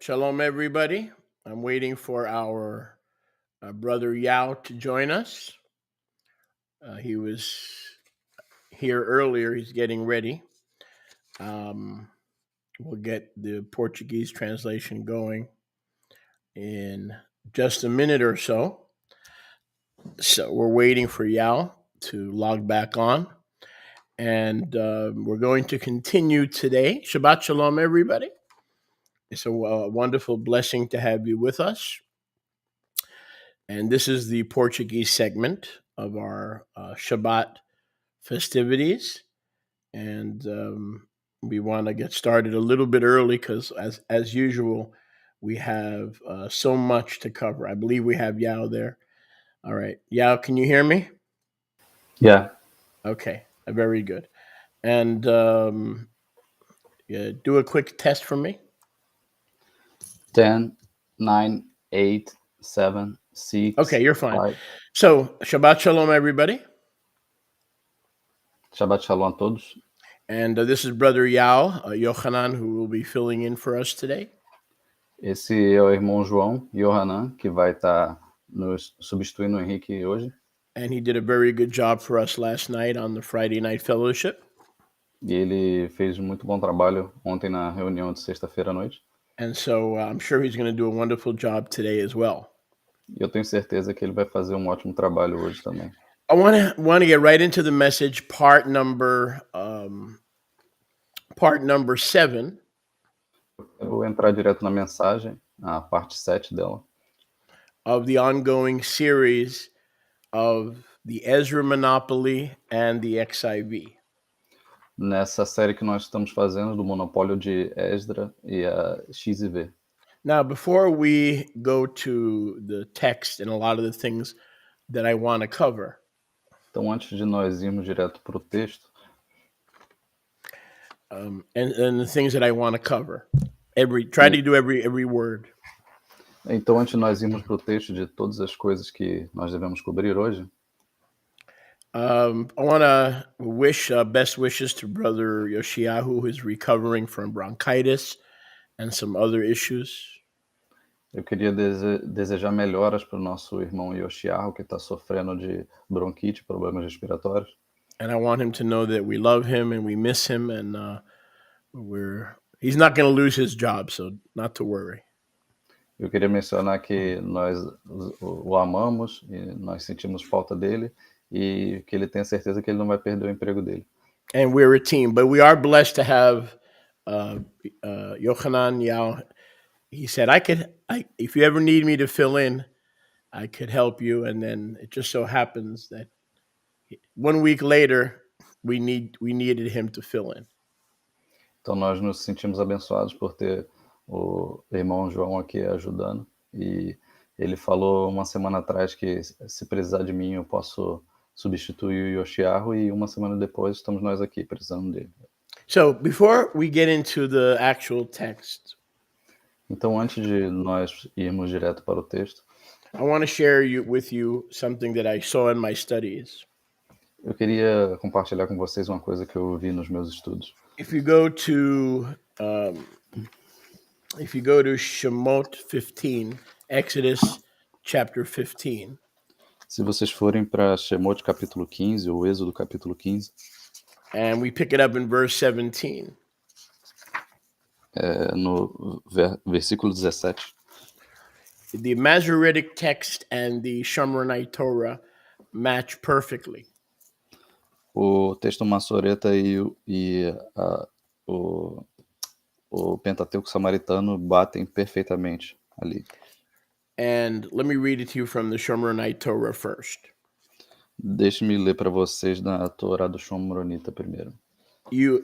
Shalom, everybody. I'm waiting for our brother Yao to join us. He was here earlier. He's getting ready. We'll get the Portuguese translation going in just a minute or so. So we're waiting for Yao to log back on. And we're going to continue today. Shabbat Shalom, everybody. It's a wonderful blessing to have you with us. And this is the Portuguese segment of our Shabbat festivities. And we want to get started a little bit early because, as usual, we have so much to cover. I believe we have Yao there. All right. Yao, can you hear me? Yeah. Okay. Very good. And do a quick test for me. 10, 9, 8, 7, 6. Okay, you're fine. 5. So, Shabbat Shalom, everybody. Shabbat Shalom a todos. And this is Brother Yao, Yohanan, who will be filling in for us today. Esse é o irmão João, Yohanan, que vai estar nos substituindo o Henrique hoje. And he did a very good job for us last night on the Friday night fellowship. E ele fez muito bom trabalho ontem na reunião de sexta-feira à noite. And so I'm sure he's going to do a wonderful job today as well. E eu tenho certeza que ele vai fazer um ótimo trabalho hoje também. I want to get right into the message, part number 7. Eu vou entrar direto na mensagem, a parte 7 dela. Of the ongoing series of the Ezra monopoly and the XIV. Nessa série que nós estamos fazendo do monopólio de Ezra e a XIV. Now, before we go to the text and a lot of the things that I want to cover. Então, antes de nós irmos direto para o texto, and the things that I want to cover, try to do every word. Então, antes de nós irmos para o texto de todas as coisas que nós devemos cobrir hoje, I want to wish best wishes to Brother Yoshiahu, who is recovering from bronchitis and some other issues. Eu queria desejar melhoras para o nosso irmão Yoshiahu, que está sofrendo de bronquite, problemas respiratórios. And I want him to know that we love him and we miss him, and he's not going to lose his job, so not to worry. Eu queria mencionar que nós o amamos e nós sentimos falta dele e que ele tenha certeza que ele não vai perder o emprego dele. And we're a team, but we are blessed to have Yohanan Yao. He said, if you ever need me to fill in, I could help you. And then it just so happens that 1 week later, we needed him to fill in. Então nós nos sentimos abençoados por ter o irmão João aqui ajudando. E ele falou uma semana atrás que se precisar de mim eu posso substituir o Yoshiahu, e uma semana depois estamos nós aqui precisando dele. So before we get into the actual text, então antes de nós irmos direto para o texto, I want to share with you something that I saw in my studies. Eu queria compartilhar com vocês uma coisa que eu vi nos meus estudos. If you go to Shemot 15, Exodus chapter 15. Se vocês forem para Shemot capítulo 15, ou Êxodo capítulo 15. And we pick it up in verse 17. No versículo 17. The Masoretic text and the Shomronite Torah match perfectly. O texto Massoreta e o Pentateuco samaritano batem perfeitamente ali. And let me read it to you from the Shomronite Torah first. Deixe-me ler para vocês da Torá do Shomronita primeiro.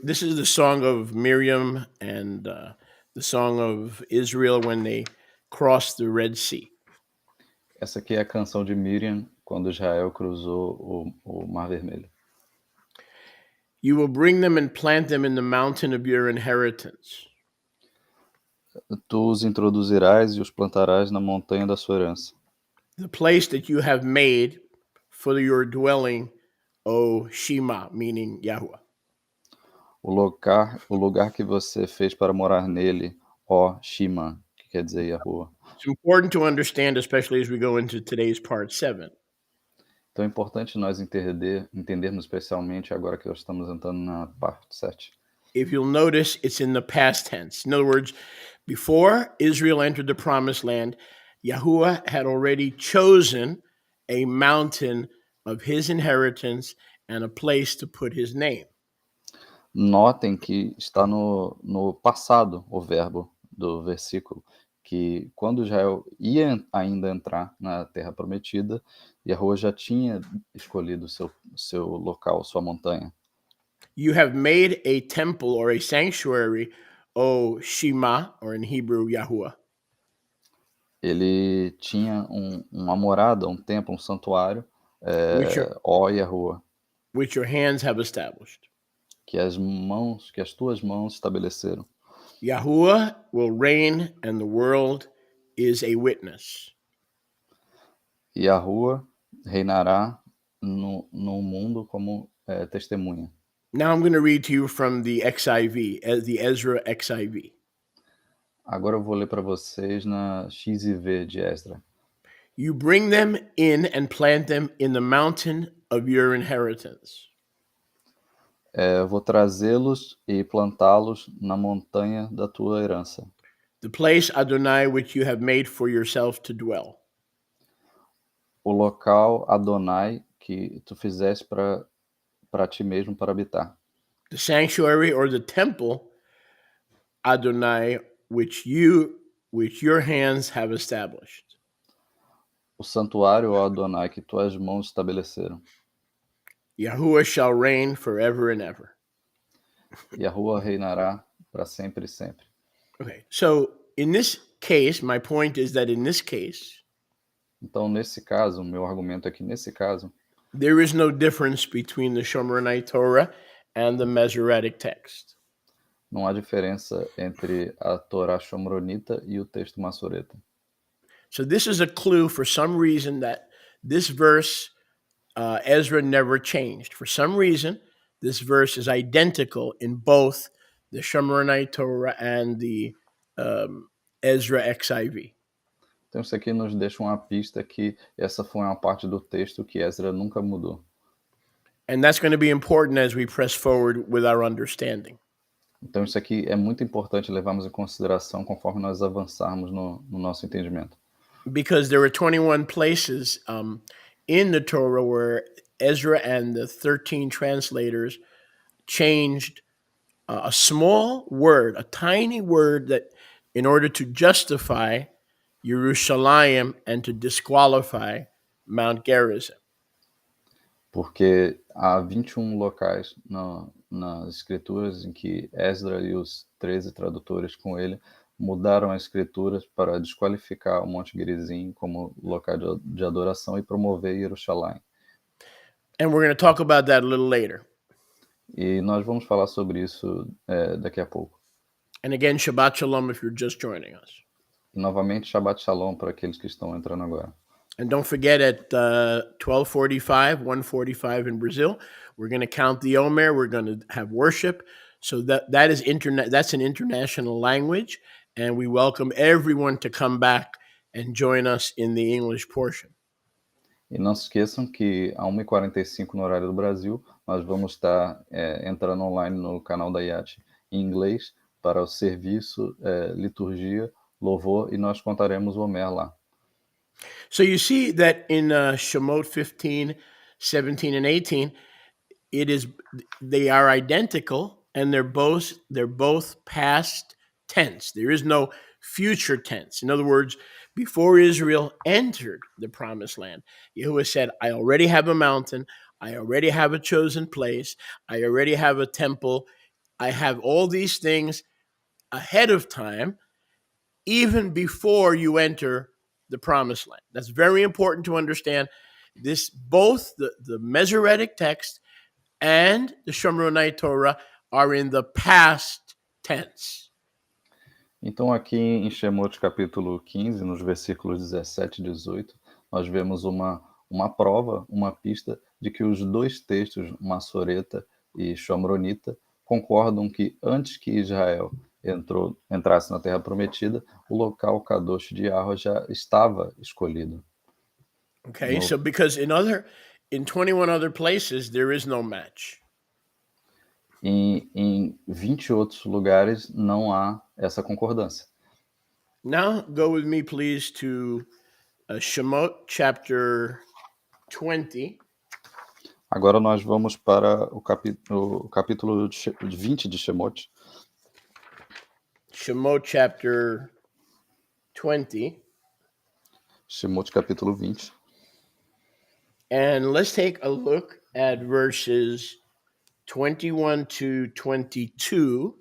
This is the song of Miriam and the song of Israel when they crossed the Red Sea. Essa aqui é a canção de Miriam quando Israel cruzou o Mar Vermelho. You will bring them and plant them in the mountain of your inheritance. Tu os introduzirás e os plantarás na montanha da sua herança. The place that you have made for your dwelling, O Shema, meaning Yahuwah. O lugar que você fez para morar nele, ó Shema, que quer dizer Yahuwah. It's important to understand, especially as we go into today's part 7. Então é importante nós entendermos especialmente agora que nós estamos entrando na parte 7. If you'll notice, it's in the past tense. In other words, before Israel entered the promised land, Yahuwah had already chosen a mountain of his inheritance and a place to put his name. Notem que está no passado o verbo do versículo, que quando Israel ia ainda entrar na Terra Prometida, Yahuwah já tinha escolhido seu local, sua montanha. You have made a temple or a sanctuary, O Shema, or in Hebrew, Yahuwah. Ele tinha uma morada, um templo, um santuário, ó Yahuwah, which your hands have established. que as tuas mãos estabeleceram. Yahuwah will reign, and the world is a witness. Yahuwah reinará no mundo como testemunha. Now I'm going to read to you from the XIV, the Ezra XIV. Agora eu vou ler para vocês na XIV de Ezra. You bring them in and plant them in the mountain of your inheritance. Vou trazê-los e plantá-los na montanha da tua herança. The place, Adonai, which you have made for yourself to dwell. O local, Adonai, que tu fizeste para ti mesmo para habitar. The sanctuary or the temple, Adonai, which your hands have established. O santuário, ó Adonai, que tuas mãos estabeleceram. Yahuwah shall reign forever and ever. Yahuwah reinará para sempre e sempre. Okay, so in this case, my point is that in this case, então nesse caso, o meu argumento é que nesse caso, there is no difference between the Shomronite Torah and the Masoretic text. Não há diferença entre a Torá Shomronita e o texto Massoreta. So this is a clue for some reason that this verse, Ezra never changed. For some reason, this verse is identical in both the Shomronite Torah and the Ezra XIV. Então isso aqui nos deixa uma pista que essa foi uma parte do texto que Ezra nunca mudou. And that's going to be important as we press forward with our understanding. Então isso aqui é muito importante levarmos em consideração conforme nós avançarmos no nosso entendimento. Because there were 21 places in the Torah where Ezra and the 13 translators changed a small word, a tiny word that in order to justify Jerusalem and to disqualify Mount Gerazim. Porque há 21 locais nas escrituras em que Ezra e os 13 tradutores com ele mudaram as escrituras para desqualificar o Monte Gerazim como local de adoração e promover Jerusalém. And we're going to talk about that a little later. E nós vamos falar sobre isso daqui a pouco. And again, Shabbat Shalom if you're just joining us. E novamente, Shabbat Shalom para aqueles que estão entrando agora. And don't forget at 12:45, 1:45 in Brazil, we're going to count the Omer. We're going to have worship. So that's an international language. And we welcome everyone to come back and join us in the English portion. E não se esqueçam que a 1h45 no horário do Brasil, nós vamos estar entrando online no canal da YATI em inglês para o Serviço, Liturgia, Louvor, e nós contaremos o Homer lá. So you see that in Shemot 15, 17, and 18, they are identical, and they're both past tense. There is no future tense. In other words, before Israel entered the promised land, Yahuwah said, I already have a mountain. I already have a chosen place. I already have a temple. I have all these things ahead of time, even before you enter the promised land. That's very important to understand. This, both the Masoretic text and the Shomronite Torah are in the past tense. Então aqui em Shemot capítulo 15, nos versículos 17 e 18, nós vemos uma prova, uma pista de que os dois textos, Massoreta e Shomronita, concordam que antes que Israel entrasse na Terra Prometida, o local Kadosh de Yahweh já estava escolhido. Okay, No- so because in 21 other places, there is no match. Em 20 outros lugares não há essa concordância. Now go with me, please, to Shemot chapter 20. Agora nós vamos para o capítulo 20 de Shemot. Shemot chapter 20. Shemot capítulo 20. And let's take a look at verses 21 to 22.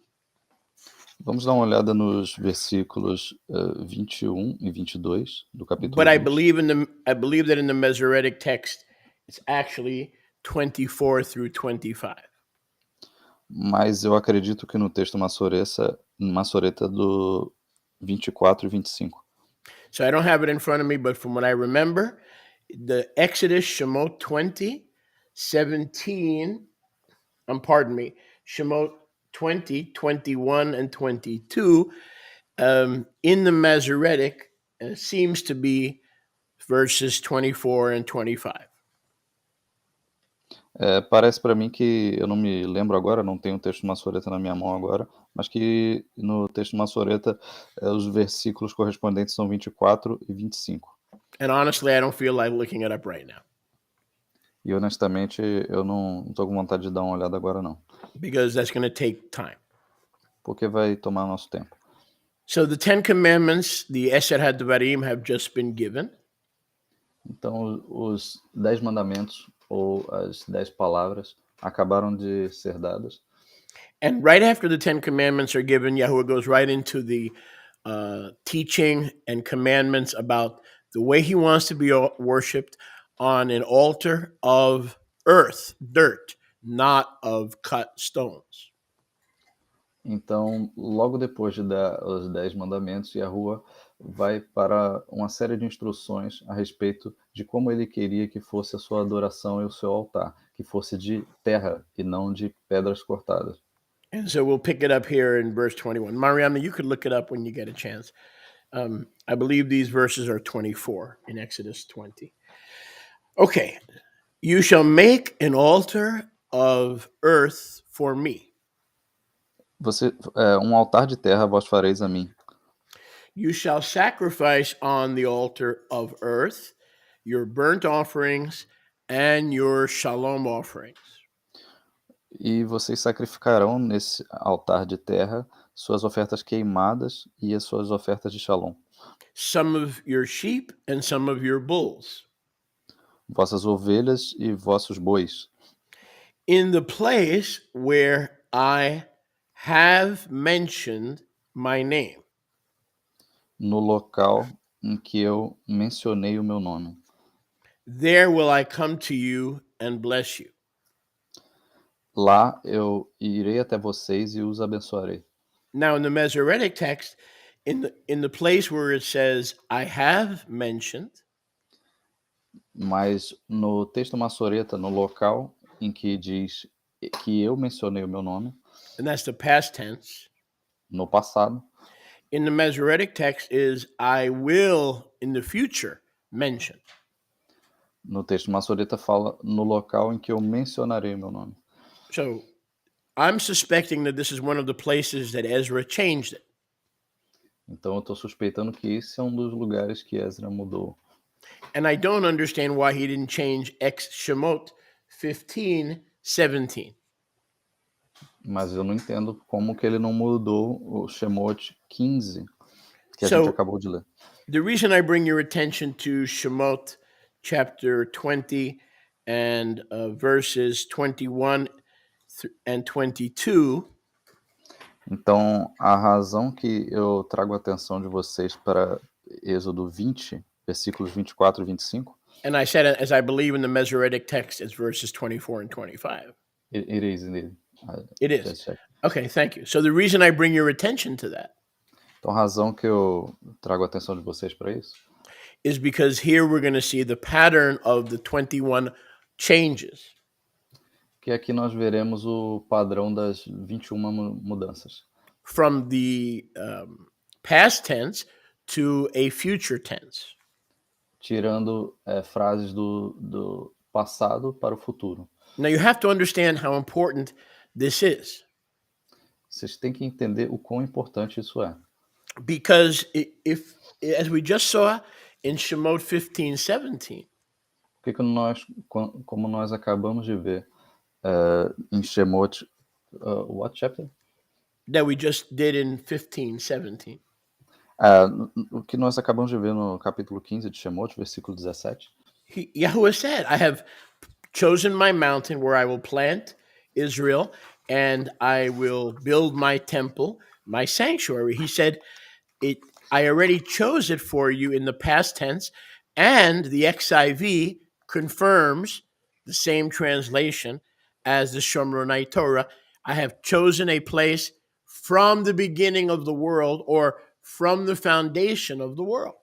Vamos dar uma olhada nos versículos 21 e 22 do capítulo But I 20. believe that in the Masoretic text, it's actually 24 through 25. Mas eu acredito que no texto Massoreta do 24 e 25. So I don't have it in front of me, but from what I remember, the Exodus, Shemot 20, 17, pardon me, Shemot 20, 21, and 22, in the Masoretic seems to be verses 24 and 25. Parece para mim que, eu não me lembro agora, não tenho o texto Massoreta na minha mão agora, mas que no texto Massoreta os versículos correspondentes são 24 e 25. And honestly, I don't feel like looking it up right now E honestamente, eu não estou com vontade de dar uma olhada agora não, because that's going to take time. porque vai tomar nosso tempo. So the 10 commandments, the Esed HaDvarim, have just been given. Então, os 10 mandamentos, ou as 10 palavras, acabaram de ser dadas. And right after the 10 commandments are given, Yahuwah goes right into the teaching and commandments about the way he wants to be worshipped on an altar of earth, dirt, not of cut stones. Então, logo depois de dar os 10 mandamentos, Yahuwah vai para uma série de instruções a respeito de como ele queria que fosse a sua adoração e o seu altar, que fosse de terra e não de pedras cortadas. And so we'll pick it up here in verse 21. Mariana, you could look it up when you get a chance. I believe these verses are 24 in Exodus 20. Okay. You shall make an altar of earth for me. Um altar de terra vós fareis a mim. You shall sacrifice on the altar of earth your burnt offerings and your shalom offerings. E vocês sacrificarão nesse altar de terra suas ofertas queimadas e as suas ofertas de shalom. Some of your sheep and some of your bulls. Vossas ovelhas e vossos bois. In the place where I have mentioned my name. No local em que eu mencionei o meu nome. There will I come to you and bless you. Lá eu irei até vocês e os abençoarei. Now, in the Masoretic text, in the place where it says, I have mentioned, mas no texto Massoreta, no local em que diz que eu mencionei o meu nome, and that's the past tense, no passado, in the Masoretic text is, I will in the future mention. No texto Massoreta fala no local em que eu mencionarei o meu nome. So I'm suspecting that this is one of the places that Ezra changed it. Então eu estou suspeitando que esse é um dos lugares que Ezra mudou. And I don't understand why he didn't change Shemot 15, 17. Mas eu não entendo como que ele não mudou o Shemot 15, que a gente acabou de ler. The reason I bring your attention to Shemot chapter 20 and verses 21 and 22. Então, a razão que eu trago a atenção de vocês para Êxodo 20, versículos 24 e 25. And I said, as I believe in the Masoretic text, it's verses 24 and 25. It is indeed. It is. Okay, thank you. So the reason I bring your attention to that. Então, a razão que eu trago a atenção de vocês para isso is because here we're going to see the pattern of the 21 changes. Que aqui nós veremos o padrão das 21 mudanças. from the past tense to a future tense. tirando frases do passado para o futuro. Now you have to understand how important this is, Vocês têm que entender o quão importante isso é. because if, as we just saw in Shemot 15:17, Porque como nós acabamos de ver em Shemot, what chapter? that we just did in 15:17, O que nós acabamos de ver no capítulo 15 de Shemot, versículo 17. Yahuwah said, I have chosen my mountain where I will plant Israel, and I will build my temple, my sanctuary. He said, I already chose it for you in the past tense, and the XIV confirms the same translation as the Shomronite Torah. I have chosen a place from the beginning of the world, or from the foundation of the world.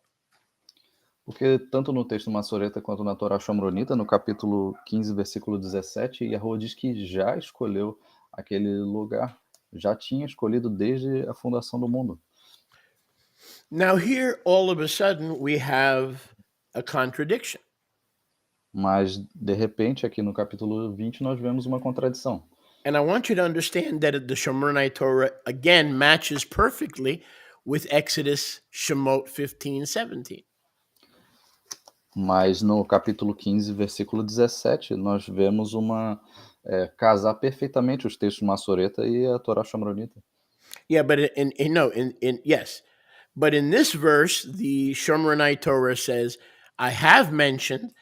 Porque tanto no texto Massoreta quanto na Torá Shomronita, no capítulo 15, versículo 17, Yahuwah diz que já escolheu aquele lugar, já tinha escolhido desde a fundação do mundo. Now here, all of a sudden, we have a contradiction. Mas, de repente, aqui no capítulo 20, nós vemos uma contradição. And I want you to understand that the Shomronite Torah, again, matches perfectly with Exodus Shemot 15:17. Mas no capítulo 15, versículo 17, nós vemos casar perfeitamente os textos Massoreta e a Torá Shomronita. Yeah, but yes. But in this verse, the Shomronite Torah says, I have mentioned,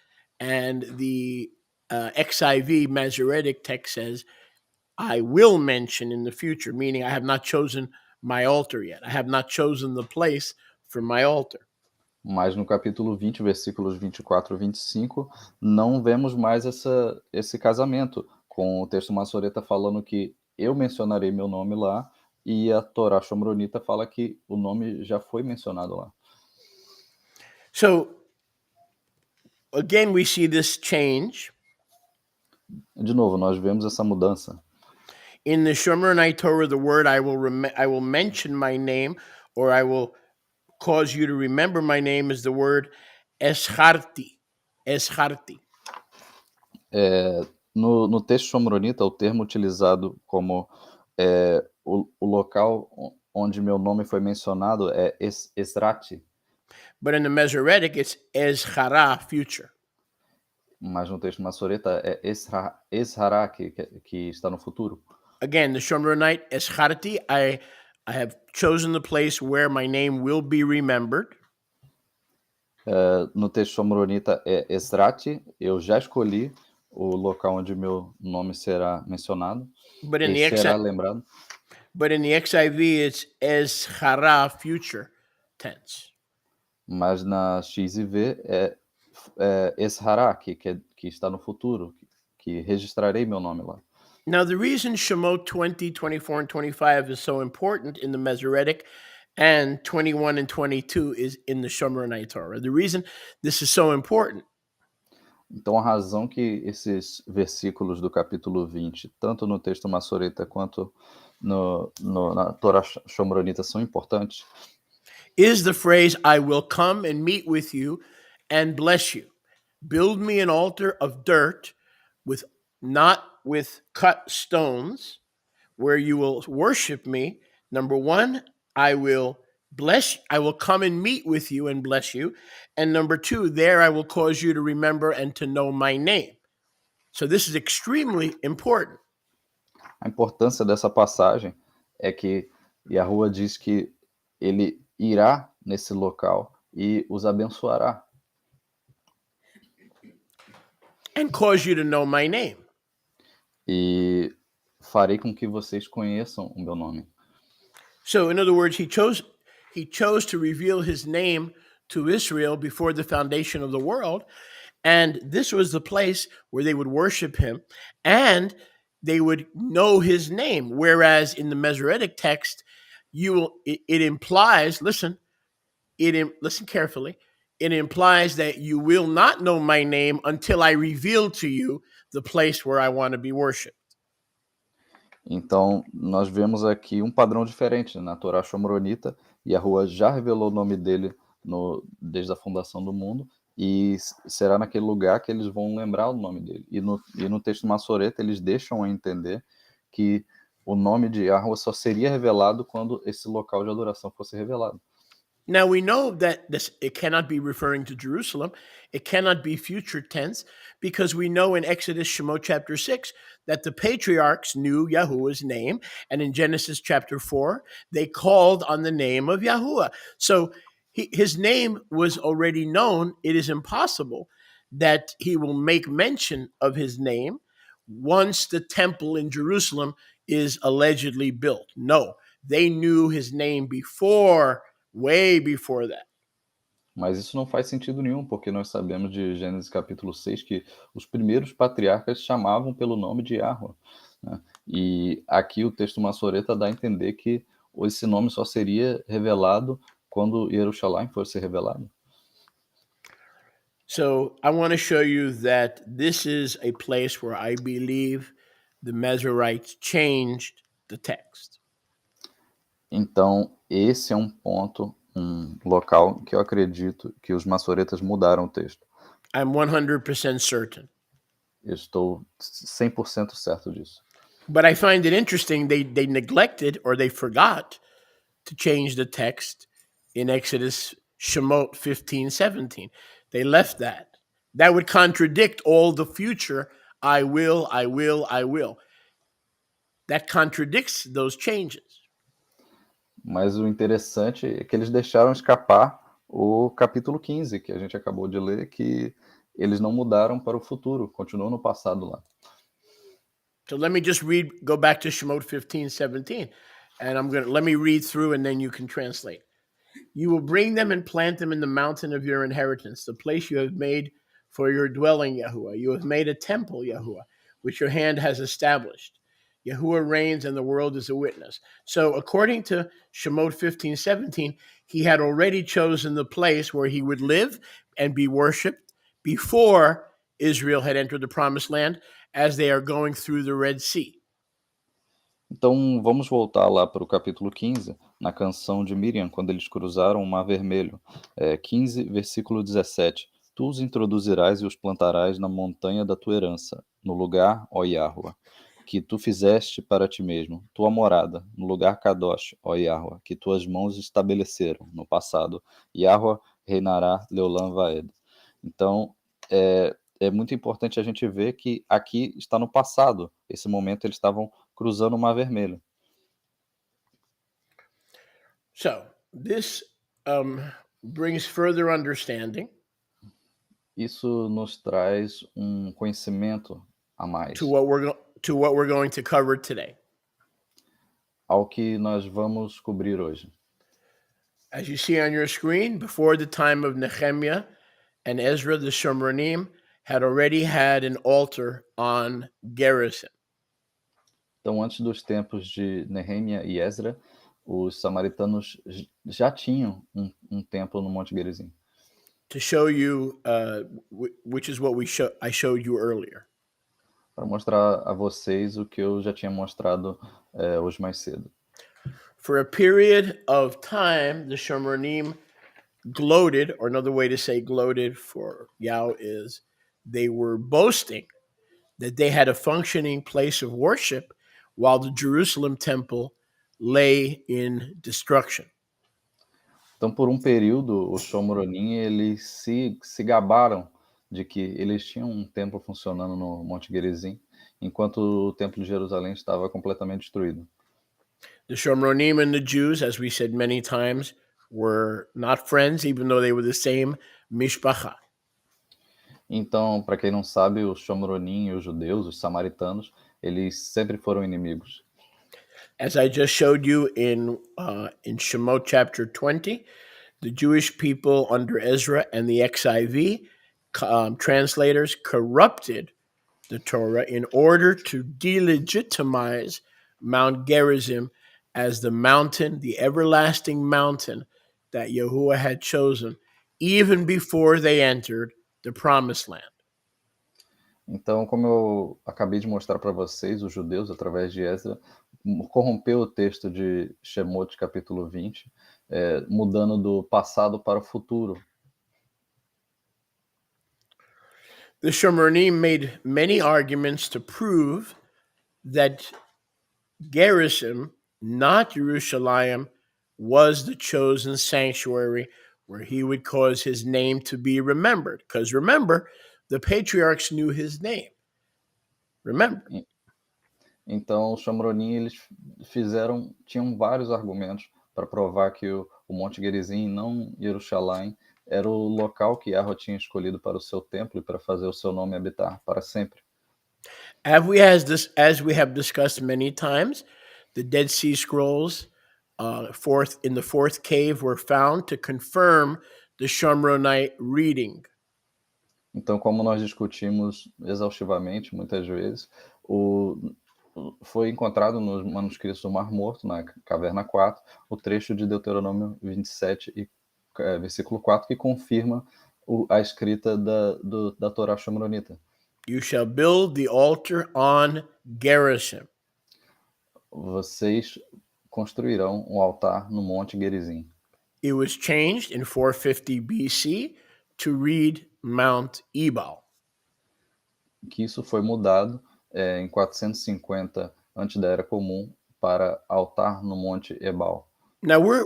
and the XIV Masoretic text says, I will mention in the future, meaning I have not chosen my altar yet. I have not chosen the place for my altar. Mas no capítulo 20, versículos 24 e 25, não vemos mais esse casamento, com o texto Massoreta falando que eu mencionarei meu nome lá, e a Torá Shomronita fala que o nome já foi mencionado lá. So, again, we see this change. De novo, nós vemos essa mudança. In the Shomronite Torah, the word I will mention my name, or I will cause you to remember my name, is the word esharti. Esharti. No texto Shomronita, o termo utilizado como o local onde meu nome foi mencionado é Esrati. But in the Masoretic, it's Ezhara, future. Mas no texto Massoreta é Eshará, que está no futuro. Again, the Shomronite, Esharti, I have chosen the place where my name will be remembered. No texto Shomronita é Esrati, eu já escolhi o local onde meu nome será mencionado e será lembrado. But in the XIV, it's Ezhara, future tense. Mas na XIV é Eshará, que está no futuro, que registrarei meu nome lá. Now, the reason Shemot 20, 24, and 25 is so important in the Masoretic and 21 and 22 is in the Shomronite Torah. The reason this is so important. Então, a razão que esses versículos do capítulo 20, tanto no texto Massoreta quanto na Torá Shomronita, são importantes, is the phrase, I will come and meet with you and bless you. Build me an altar of dirt not with cut stones, where you will worship me. Number one, I will come and meet with you and bless you. And number two, there I will cause you to remember and to know my name. So this is extremely important. A importância dessa passagem é que Yahuwah diz que ele irá nesse local e os abençoará. And cause you to know my name. E farei com que vocês conheçam o meu nome. So, in other words, he chose to reveal his name to Israel before the foundation of the world, and this was the place where they would worship him, and they would know his name. Whereas in the Masoretic text, it implies, listen carefully, it implies that you will not know my name until I reveal to you the place where I want to be worshipped. Então, nós vemos aqui um padrão diferente. Na Torá Shomronita, Yahuwah já revelou o nome dele desde a fundação do mundo, e será naquele lugar que eles vão lembrar o nome dele. E no texto Massoreta, eles deixam a entender que o nome de Yahuwah só seria revelado quando esse local de adoração fosse revelado. Now we know that it cannot be referring to Jerusalem. It cannot be future tense, because we know in Exodus Shemot chapter 6 that the patriarchs knew Yahuwah's name, and in Genesis chapter 4 they called on the name of Yahuwah. So his name was already known. It is impossible that he will make mention of his name once the temple in Jerusalem is allegedly built. No, they knew his name before, way before that. Mas isso não faz sentido nenhum, porque nós sabemos de Gênesis capítulo 6 que os primeiros patriarcas chamavam pelo nome de Yahuwah, né? E aqui o texto Massoreta dá a entender que esse nome só seria revelado quando Jerusalém fosse revelado. So I want to show you that this is a place where I believe the Mezorites changed the text. Então, esse é um ponto, um local que eu acredito que os maçoretas mudaram o texto. I'm 100% certain. Eu estou 100% certo disso. But I find it interesting they neglected, or they forgot to change the text in Exodus Shemot 15:17. They left that. That would contradict all the future I will. That contradicts those changes. Mas o interessante é que eles deixaram escapar o capítulo 15, que a gente acabou de ler, que eles não mudaram para o futuro, continuou no passado lá. So let me just go back to Shemot 15:17, and let me read through, and then you can translate. You will bring them and plant them in the mountain of your inheritance, the place you have made for your dwelling, Yahuwah. You have made a temple, Yahuwah, which your hand has established. Yahuwah reigns and the world is a witness. So according to Shemot 15:17, he had already chosen the place where he would live and be worshipped before Israel had entered the promised land, as they are going through the Red Sea. Então, vamos voltar lá para o capítulo 15, na canção de Miriam, quando eles cruzaram o Mar Vermelho. 15, versículo 17. Tu os introduzirás e os plantarás na montanha da tua herança, no lugar, ó Yahuwah, que tu fizeste para ti mesmo, tua morada, no lugar Kadosh, ó Yahuwah, que tuas mãos estabeleceram no passado. Yahuwah reinará Leolam Vaed. Então, é muito importante a gente ver que aqui está no passado. Esse momento eles estavam cruzando o Mar Vermelho. So this brings further understanding. Isso nos traz um conhecimento a mais to what we're going to cover today. Ao que nós vamos cobrir hoje. As you see on your screen, before the time of Nehemiah and Ezra, the Shomronim had already had an altar on Gerazim. Então, antes dos tempos de Nehemia e Ezra, os samaritanos já tinham um templo no Monte Gerazim. To show you, which is what I showed you earlier. Para mostrar a vocês o que eu já tinha mostrado hoje mais cedo. For a period of time, the Shomronim gloated, or another way to say gloated for Yao is they were boasting that they had a functioning place of worship while the Jerusalem temple lay in destruction. Então, por um período, os Shomronim, eles se gabaram de que eles tinham um templo funcionando no Monte Gerazim, enquanto o templo de Jerusalém estava completamente destruído. The Shomronim and the Jews, as we said many times, were not friends, even though they were the same mishpacha. Então, para quem não sabe, os Shomronim e os judeus, os samaritanos, eles sempre foram inimigos. As I just showed you in Shemot chapter 20, the Jewish people under Ezra and the XIV translators corrupted the Torah in order to delegitimize Mount Gerazim as the mountain, the everlasting mountain that Yahuwah had chosen even before they entered the promised land. Então, como eu acabei de mostrar para vocês, os judeus, através de Ezra, corrompeu o texto de Shemot, capítulo 20, mudando do passado para o futuro. The Shomronim made many arguments to prove that Gerizim, not Jerusalem, was the chosen sanctuary where he would cause his name to be remembered. Because remember, the patriarchs knew his name. Remember. Então, os Shomronim, eles tinham vários argumentos para provar que o Monte Gerizim, não Jerusalém, era o local que Yahweh tinha escolhido para o seu templo e para fazer o seu nome habitar para sempre. As we have discussed many times, the Dead Sea Scrolls in the fourth cave were found to confirm the Shomronite reading. Então, como nós discutimos exaustivamente, muitas vezes, foi encontrado nos manuscritos do Mar Morto, na Caverna 4, o trecho de Deuteronômio 27, versículo 4, que confirma a escrita da Torá Shomronita. You shall build the altar on Gerizim. Vocês construirão um altar no Monte Gerizim. It was changed in 450 BC to read Mount Ebal. Que isso foi mudado em 450 antes da Era Comum para altar no Monte Ebal. Now we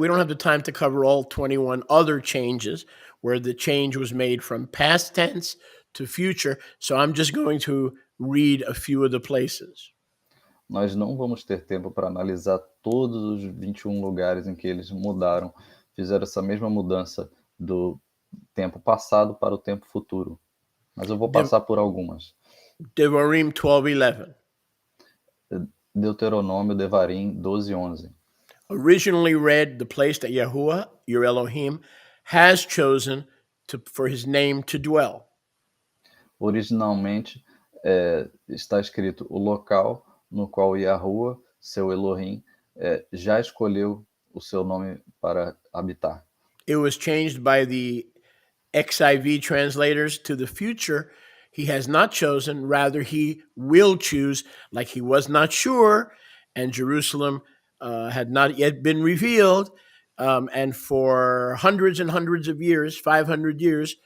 don't have the time to cover all 21 other changes where the change was made from past tense to future, so I'm just going to read a few of the places. Nós não vamos ter tempo para analisar todos os 21 lugares em que eles fizeram essa mesma mudança do tempo passado para o tempo futuro. Mas eu vou passar por algumas. Devarim 12:11. Deuteronômio, Devarim 12:11. Originally read the place that Yahuwah, your Elohim, has chosen for his name to dwell. Originalmente está escrito o local no qual Yahuwah, seu Elohim, já escolheu o seu nome para habitar. It was changed by the XIV translators to the future. He has not chosen, rather he will choose, like he was not sure, and Jerusalem had not yet been revealed. And for hundreds and hundreds of years, 500 years,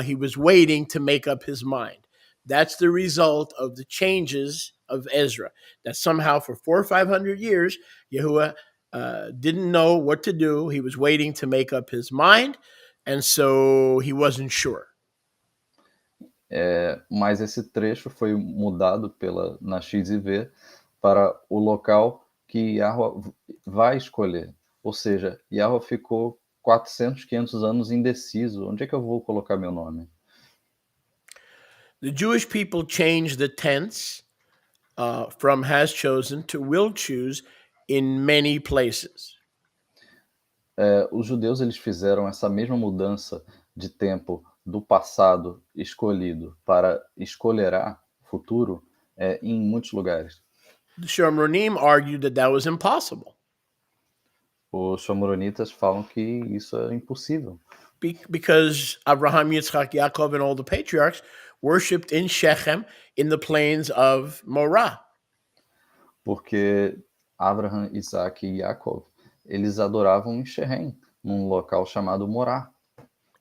he was waiting to make up his mind. That's the result of the changes of Ezra. That somehow for 400 or 500 years, Yahuwah didn't know what to do. He was waiting to make up his mind, and so he wasn't sure. Mas esse trecho foi mudado na XIV para o local que Yahweh vai escolher. Ou seja, Yahweh ficou 400, 500 anos indeciso. Onde é que eu vou colocar meu nome? The Jewish people changed the tense from has chosen to will choose in many places. Os judeus eles fizeram essa mesma mudança de tempo do passado escolhido para escolherá futuro em muitos lugares. The Shomronim argued that was impossible. Os Shomronitas falam que isso é impossível. Because Abraham, Yitzchak, Yaakov, and all the patriarchs worshipped in Shechem in the plains of Morah. Porque Abraham, Isaac e Yaakov, eles adoravam em Shechem, num local chamado Morá.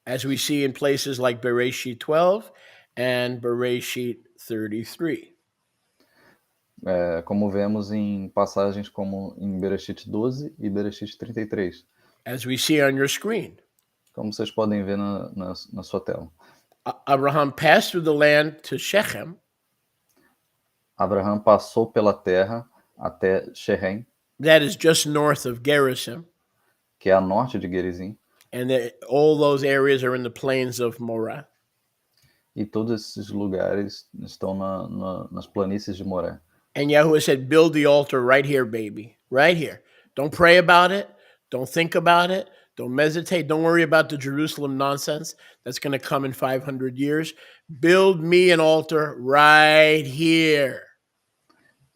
As we see in places like Bereshit 12 and Bereshit 33. Como vemos em passagens como em Bereshit 12 e Bereshit 33. As we see on your screen. Como vocês podem ver na sua tela. Abraham passed through the land to Shechem. Abraham passou pela terra até Shechem. That is just north of Gerizim. Que é a norte de Gerizim. And all those areas are in the plains of Morah. E todos esses lugares estão nas planícies de Moré. And Yahuwah said, build the altar right here, baby. Right here. Don't pray about it. Don't think about it. Don't meditate. Don't worry about the Jerusalem nonsense that's going to come in 500 years. Build me an altar right here.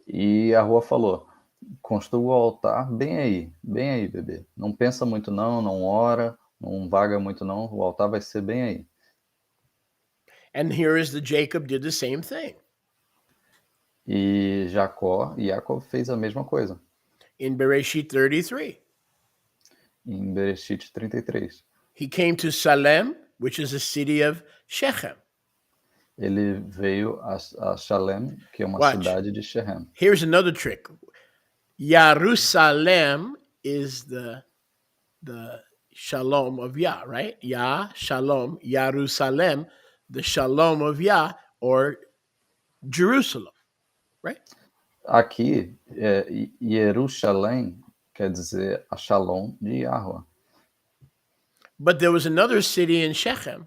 E a rua falou, construa o altar bem aí, bebê. Não pensa muito não ora, não vaga muito não, o altar vai ser bem aí. And here is the Jacob did the same thing. E Jacó fez a mesma coisa. In Bereshit 33. Em Bereshit 33. He came to Salem, which is a city of Shechem. Ele veio a Shalem, que é uma Watch. cidade de Shechem. Here's another trick. Jerusalem is the shalom of Yah, right? Yah, shalom, Jerusalem, the shalom of Yah, or Jerusalem, right? Aqui, Jerusalém quer dizer a Shalom de Yahweh. But there was another city in Shechem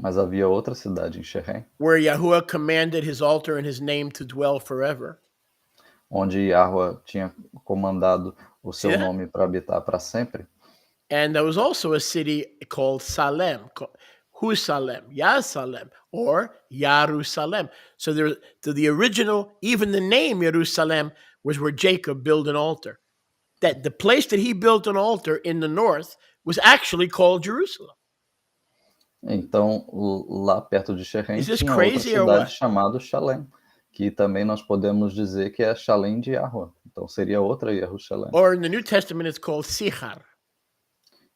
Mas havia outra cidade em Shechem, where Yahuwah commanded his altar and his name to dwell forever. onde Yahweh tinha comandado o seu Yeah. nome para habitar para sempre. And there was also a city called Salem, Husalem, Yasalem, or Jerusalem. So the original, even the name Jerusalem, was where Jacob built an altar. That the place that he built an altar in the north was actually called Jerusalem. Então, lá perto de Shechem Is this tinha outra crazy or cidade what? chamada Shalem, que também nós podemos dizer que é Shalem de Yahweh. Então, seria outra Jerusalém. Or in the New Testament, it's called Sichar.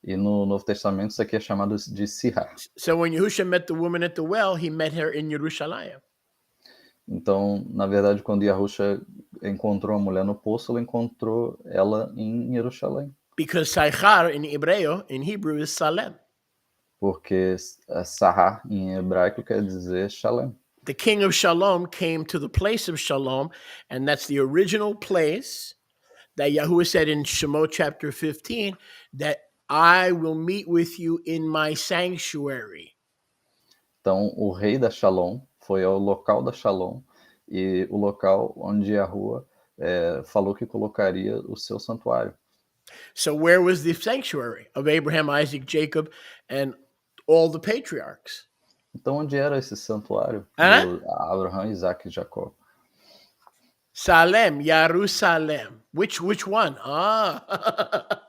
E no Novo Testamento, isso aqui é chamado de Sihar. So when Yahushua met the woman at the well, he met her in Jerusalem. Então, na verdade, quando Yahusha encontrou a mulher no poço, ele encontrou ela em Jerusalém. Because Sichar in Hebrew is Salem. Porque Sahar em hebraico quer dizer Shalem. The king of Shalom came to the place of Shalom, and that's the original place that Yahuwah said in Shemot chapter 15, that I will meet with you in my sanctuary. Então, o rei da Shalom foi ao local da Shalom, e o local onde Yahuwah falou que colocaria o seu santuário. So where was the sanctuary of Abraham, Isaac, Jacob, and all the patriarchs? Então, onde era esse santuário Hã? de Abraão, Isaac e Jacó? Salem, Jerusalem. Which one?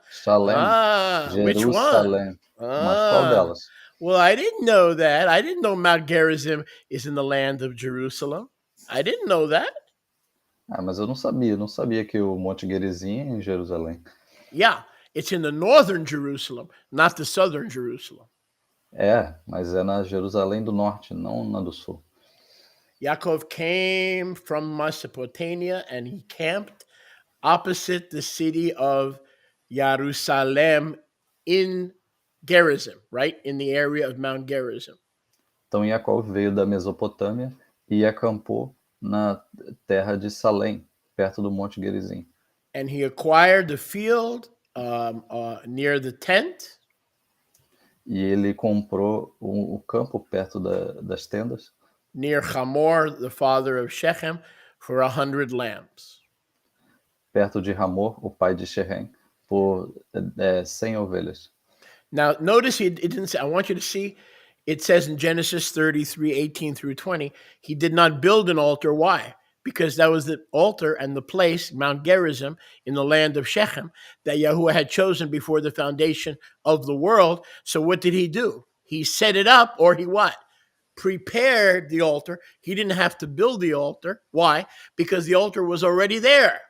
Shalem, Which one? Jerusalém. Mas qual delas? Well, I didn't know that. I didn't know Mount Gerazim is in the land of Jerusalem. I didn't know that. Ah, mas eu não sabia que o Monte Gerazim é em Jerusalém. Yeah, it's in the northern Jerusalem, not the southern Jerusalem. Mas é na Jerusalém do Norte, não na do Sul. Yaakov came from Mesopotamia and he camped opposite the city of Jerusalem in Gerazim, right? In the area of Mount Gerazim. Então Jacó veio da Mesopotâmia e acampou na terra de Salém, perto do Monte Gerazim. And he acquired the field near the tent. E ele comprou o campo perto das tendas, near Hamor, the father of Shechem, for 100 lambs. perto de Hamor, o pai de Shechem, por 100 ovelhas. Now, notice it didn't say, I want you to see, it says in Genesis 33, 18 through 20, he did not build an altar. Why? Because that was the altar and the place, Mount Gerizim, in the land of Shechem, that Yahuwah had chosen before the foundation of the world. So what did he do? He set it up, or he what? Prepared the altar. He didn't have to build the altar. Why? Because the altar was already there.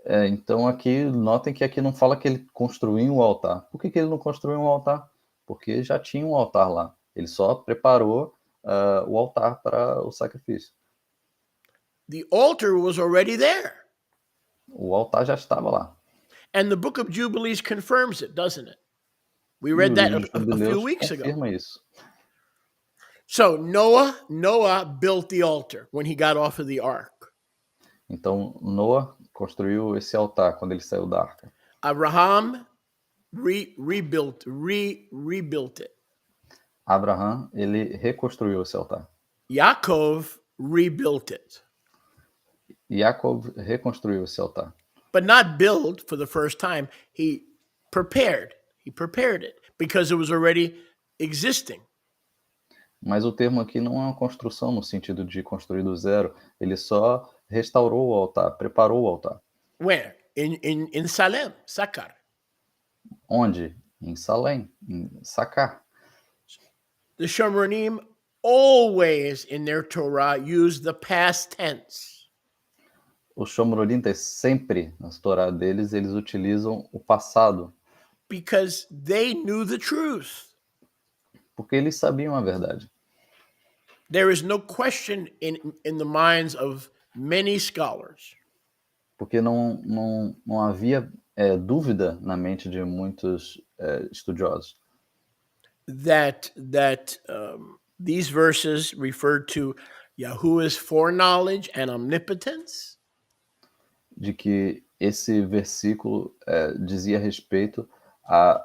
Então aqui, notem que aqui não fala que ele construiu um altar. Por que ele não construiu um altar? Porque já tinha um altar lá. Ele só preparou o altar para o sacrifício. The altar was already there. O altar já estava lá. And the book of Jubilees confirms it, doesn't it? We read that a few weeks ago. Confirma isso. So Noah built the altar when he got off of the ark. Então Noah construiu esse altar quando ele saiu da arca. Abraham rebuilt it. Abraham, ele reconstruiu esse altar. Yaakov rebuilt it. Jacob reconstruiu esse altar. But not build for the first time. He prepared it because it was already existing. Mas o termo aqui não é uma construção no sentido de construir do zero. Ele só restaurou o altar, preparou o altar. Where? In Salem, Sakar. Onde? Em Salém, em Sacar. The Shomronim always in their Torah use the past tense. Os shomronitas sempre, nas Torá deles, eles utilizam o passado, Because they knew the truth. porque eles sabiam a verdade. There is no question in the minds of many scholars Porque não havia dúvida na mente de muitos estudiosos that these verses refer to Yahuwah's foreknowledge and omnipotence, de que esse versículo dizia respeito à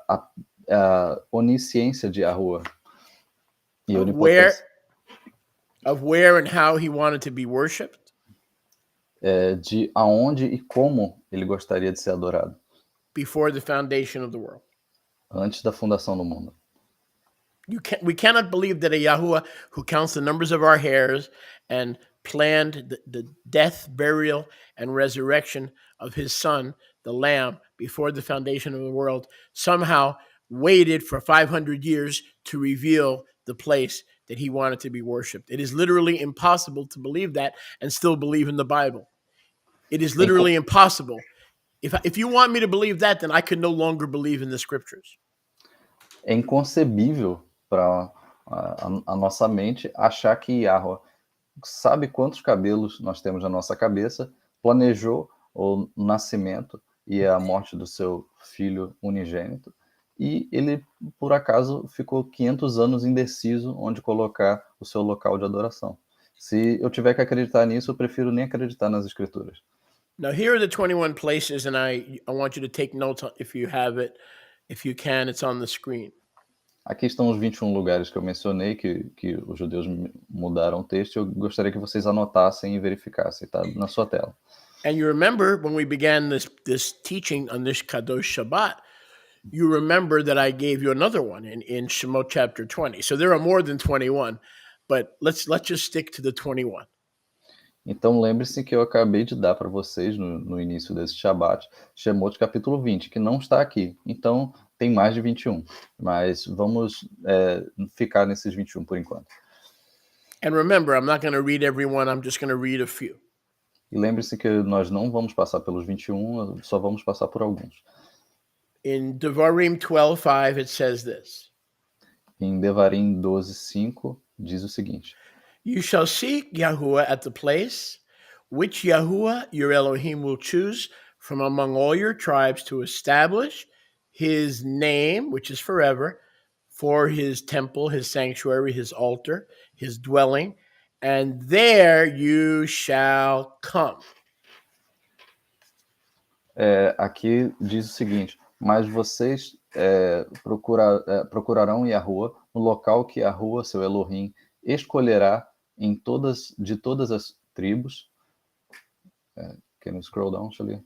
onisciência de Yahuwah e onipotência, of where and how he wanted to be worshipped, de aonde e como ele gostaria de ser adorado before the foundation of the world. antes da fundação do mundo. We cannot believe that a Yahuwah who counts the numbers of our hairs and planned the death, burial, and resurrection of his son, the Lamb, before the foundation of the world, somehow waited for 500 years to reveal the place that he wanted to be worshipped. It is literally impossible to believe that and still believe in the Bible. It is literally impossible. If you want me to believe that, then I could no longer believe in the scriptures. É inconcebível para a nossa mente achar que Yahweh sabe quantos cabelos nós temos na nossa cabeça, planejou o nascimento e a morte do seu filho unigênito, e ele, por acaso, ficou 500 anos indeciso onde colocar o seu local de adoração. Se eu tiver que acreditar nisso, eu prefiro nem acreditar nas escrituras. Now, here are the 21 places, and I want you to take notes if you have it. If you can, it's on the screen. Aqui estão os 21 lugares que eu mencionei, que os judeus mudaram o texto. Eu gostaria que vocês anotassem e verificassem, tá? Na sua tela. And you remember when we began this teaching on this Kadosh Shabbat, you remember that I gave you another one in Shemot chapter 20. So there are more than 21, but let's just stick to the 21. Então lembre-se que eu acabei de dar para vocês no início desse Shabbat, Shemot capítulo 20, que não está aqui. Então tem mais de 21, mas vamos ficar nesses 21 por enquanto. And remember, I'm not going to read every one, I'm just going to read a few. E lembre-se que nós não vamos passar pelos 21, só vamos passar por alguns. In Devarim 12:5 it says this. Em Devarim 12:5 diz o seguinte: You shall seek Yahuwah at the place which Yahuwah your Elohim will choose from among all your tribes to establish his name, which is forever, for his temple, his sanctuary, his altar, his dwelling, and there you shall come. Aqui diz o seguinte: mas vocês procurarão Yahuwah no local que Yahuwah, seu Elohim, escolherá de todas as tribos. Can you scroll down, Shali?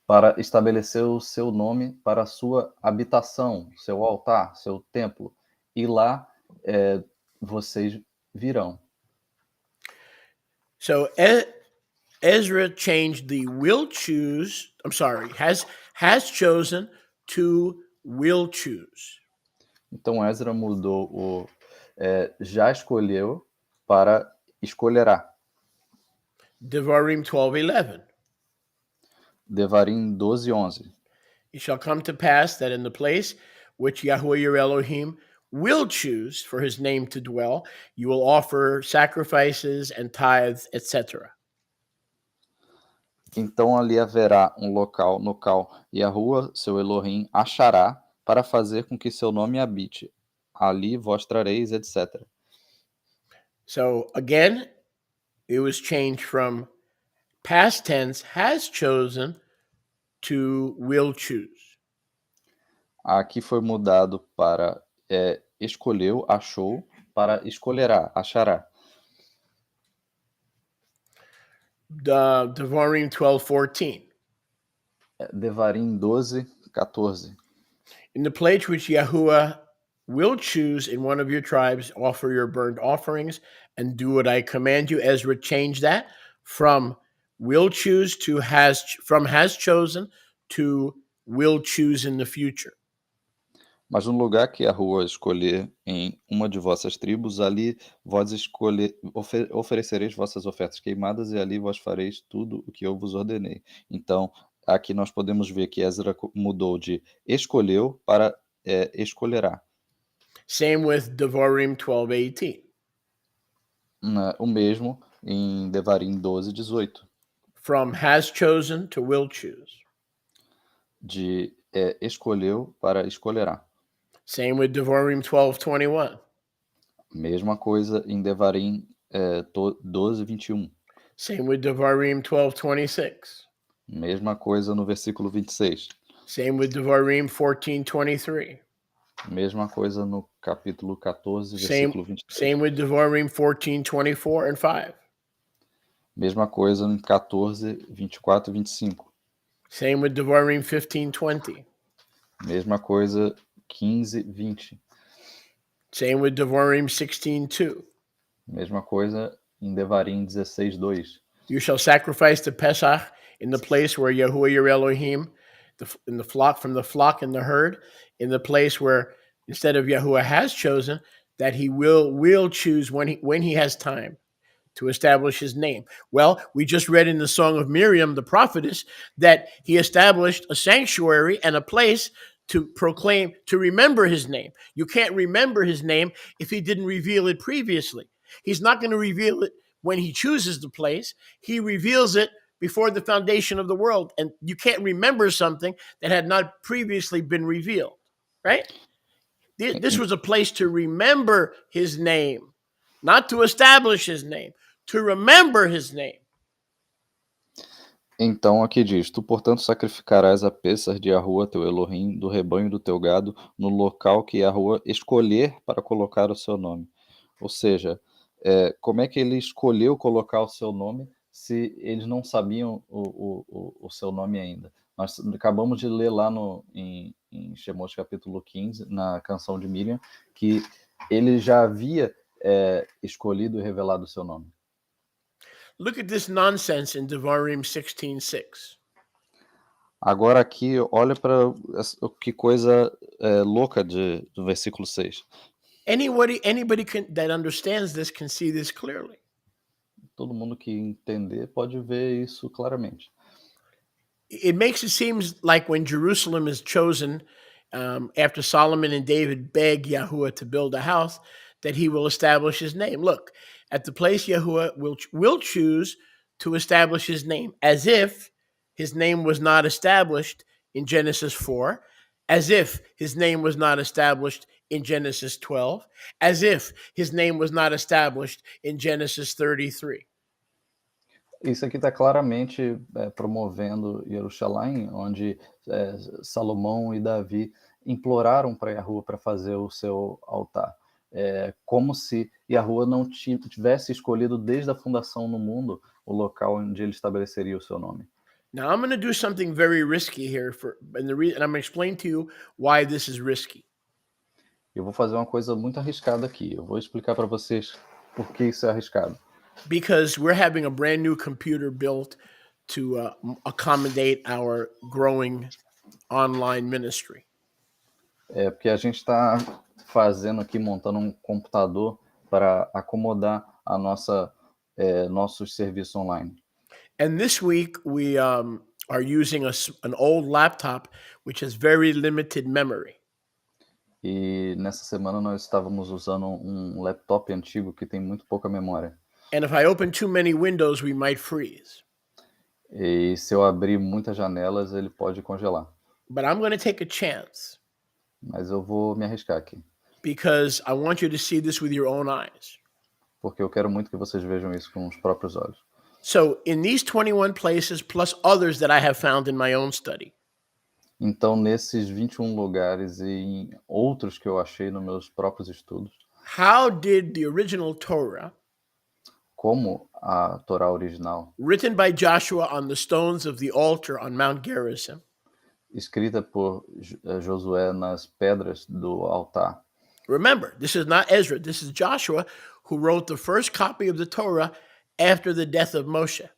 Para estabelecer o seu nome para a sua habitação, seu altar, seu templo. E lá vocês virão. So Ezra changed the will choose, has chosen to will choose. Então Ezra mudou o já escolheu para escolherá. Devarim 12:11. Devarim 12:11. It shall come to pass that in the place which Yahuwah your Elohim will choose for his name to dwell, you will offer sacrifices and tithes, etc. Então ali haverá um local no qual Yahuwah, seu Elohim, achará para fazer com que seu nome habite. Ali vós trareis, etc. So again, it was changed from past tense, has chosen, to will choose. Aqui foi mudado para escolheu, achou, para escolherá, achará. Devarim 12:14. Devarim 12:14. In the place which Yahuwah will choose in one of your tribes, offer your burnt offerings and do what I command you. Ezra changed that from will choose to has chosen to will choose in the future. Mas no lugar que a rua escolher em uma de vossas tribos, ali vós oferecereis vossas ofertas queimadas, e ali vós fareis tudo o que eu vos ordenei. Então, aqui nós podemos ver que Ezra mudou de escolheu para escolherá. Same with Devarim 12:18. O mesmo em Devarim 12:18, From has chosen to will choose. de escolheu para escolherá. Same with Devarim 12:21. Mesma coisa em Devarim 12:21. Same with Devarim 12:26. Mesma coisa no versículo 26. Same with Devarim 14:23. Mesma coisa no capítulo 14, versículo 23. Same with Devarim 14:24 and 5. Mesma coisa em 14, 24 e 25. Same with Devarim 15:20. Mesma coisa 15, 20. Same with Devarim 16:2. Mesma coisa em Devarim 16:2. You shall sacrifice the Pesach in the place where Yahuwah your Elohim, in the flock, from the flock and the herd, in the place where instead of Yahuwah has chosen, that he will choose when he has time to establish his name. Well, we just read in the Song of Miriam, the prophetess, that he established a sanctuary and a place to proclaim, to remember his name. You can't remember his name if he didn't reveal it previously. He's not going to reveal it when he chooses the place. He reveals it before the foundation of the world. And you can't remember something that had not previously been revealed, right? This was a place to remember his name, not to establish his name, to remember his name. Então aqui diz, tu portanto sacrificarás a Pêssar de Yahuwah teu Elohim, do rebanho do teu gado, no local que Yahuwah escolher para colocar o seu nome. Ou seja, como é que ele escolheu colocar o seu nome se eles não sabiam o seu nome ainda? Nós acabamos de ler lá em Shemot capítulo 15, na canção de Miriam, que ele já havia escolhido e revelado o seu nome. Look at this nonsense in Devarim 16:6. Agora aqui, olha para que coisa louca do versículo 6. Anybody that understands this can see this clearly. Todo mundo que entender pode ver isso claramente. It makes it seem like when Jerusalem is chosen, after Solomon and David beg Yahuwah to build a house, that he will establish his name. Look, at the place Yahuwah will choose to establish his name, as if his name was not established in Genesis 4, as if his name was not established in Genesis 12, as if his name was not established in Genesis 33. Isso aqui está claramente promovendo Jerusalém, onde Salomão e Davi imploraram para Yahuwah para fazer o seu altar. Como se Yahuwah não tivesse escolhido desde a fundação no mundo o local onde ele estabeleceria o seu nome. Now I'm going to do something very risky here, and I'm going to explain to you why this is risky. Eu vou fazer uma coisa muito arriscada aqui. Eu vou explicar para vocês por que isso é arriscado. Because we're having a brand new computer built to accommodate our growing online ministry. Porque a gente está montando um computador para acomodar a nosso serviço online. And this week we are using an old laptop which has very limited memory. E nessa semana nós estávamos usando um laptop antigo que tem muito pouca memória. And if I open too many windows, we might freeze. E se eu abrir muitas janelas, ele pode congelar. But I'm going to take a chance. Mas eu vou me arriscar aqui. Because I want you to see this with your own eyes. Porque eu quero muito que vocês vejam isso com os próprios olhos. So, in these 21 places, plus others that I have found in my own study. Então, nesses 21 lugares e em outros que eu achei nos meus próprios estudos. How did the original Torah, como a Torá original, written by Joshua on the stones of the altar on Mount Gerazim, escrita por Josué nas pedras do altar. Remember, this is not Ezra, this is Joshua who wrote the first copy of the Torah after the death of Moshe,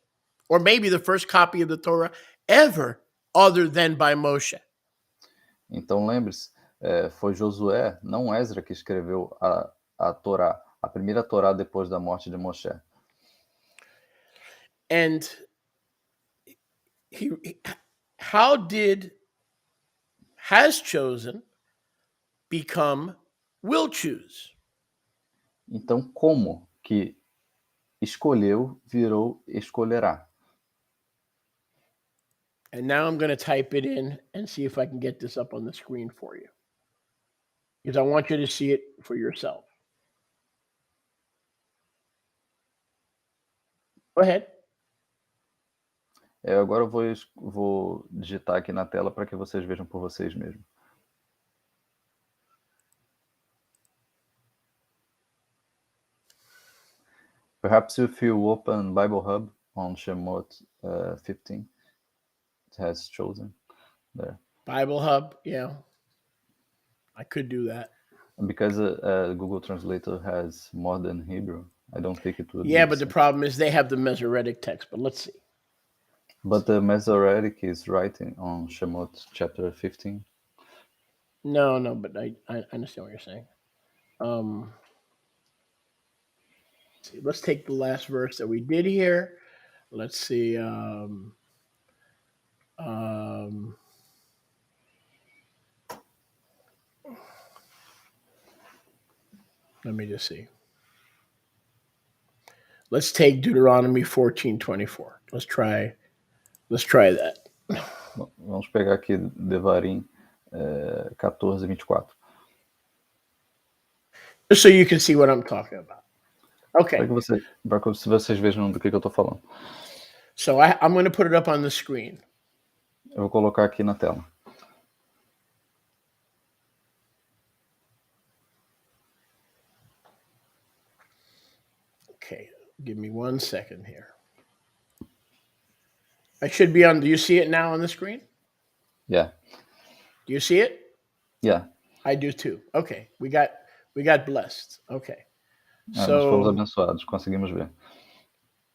or maybe the first copy of the Torah ever other than by Moshe. Então lembre-se, foi Josué, não Ezra, que escreveu a Torá, a primeira Torá depois da morte de Moshe. And how did has chosen become will choose? Então, como que escolheu virou escolherá? And now I'm going to type it in and see if I can get this up on the screen for you, because I want you to see it for yourself. Go ahead. Agora eu vou digitar aqui na tela para que vocês vejam por vocês mesmos. Perhaps if you open Bible Hub on Shemot 15, it has chosen there. Bible Hub, yeah. I could do that. Because Google Translator has more than Hebrew, I don't think it would. Yeah, but the problem is they have the Masoretic text, but let's see. But the Masoretic is writing on Shemot chapter 15. No, but I understand what you're saying. Let's take the last verse that we did here. Let's see. Let me just see. Let's take Deuteronomy 14:24. Let's try that. Vamos pegar aqui Devarim 14:24. Just so you can see what I'm talking about. Okay. Para que vocês vejam do que eu estou falando. So I'm going to put it up on the screen. Eu vou colocar aqui na tela. Okay, give me 1 second here. I should be on. Do you see it now on the screen? Yeah. Do you see it? Yeah. I do too. Okay, we got blessed. Okay. Nós fomos abençoados, conseguimos ver.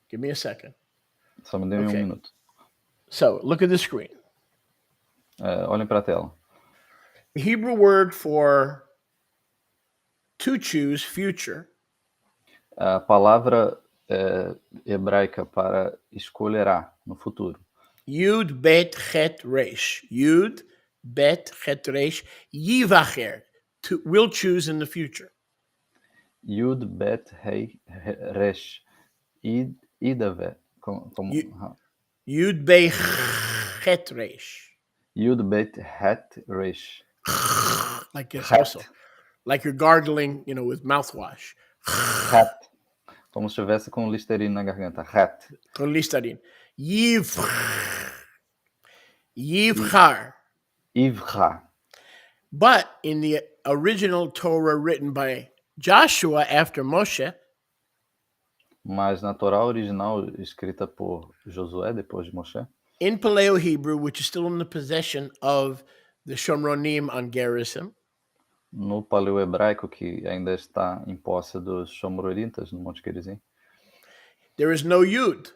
Give me a second. Só me dê um minuto. So, look at the screen. Olhem para a tela. The Hebrew word for to choose, future. A palavra hebraica para escolherá no futuro. Yud bet chet resh. Yud bet chet resh. Yivacher. Will choose in the future. Yud bet hei resh. Idave. Yud bet chet resh. Yud bet het resh. Like it's also like you're gargling, with mouthwash. Het. Como se estivesse com Listerine na garganta. Het. Com Listerine. Yivchar. Ivcha. But in the original Torah written by Joshua after Moshe, mas na Torá original escrita por Josué depois de Moshe, in Paleo-Hebrew, which is still in the possession of the Shomronim on Gerazim, no paleo-hebraico, que ainda está em posse dos Shomronitas no Monte Gerazim, there is no Yud.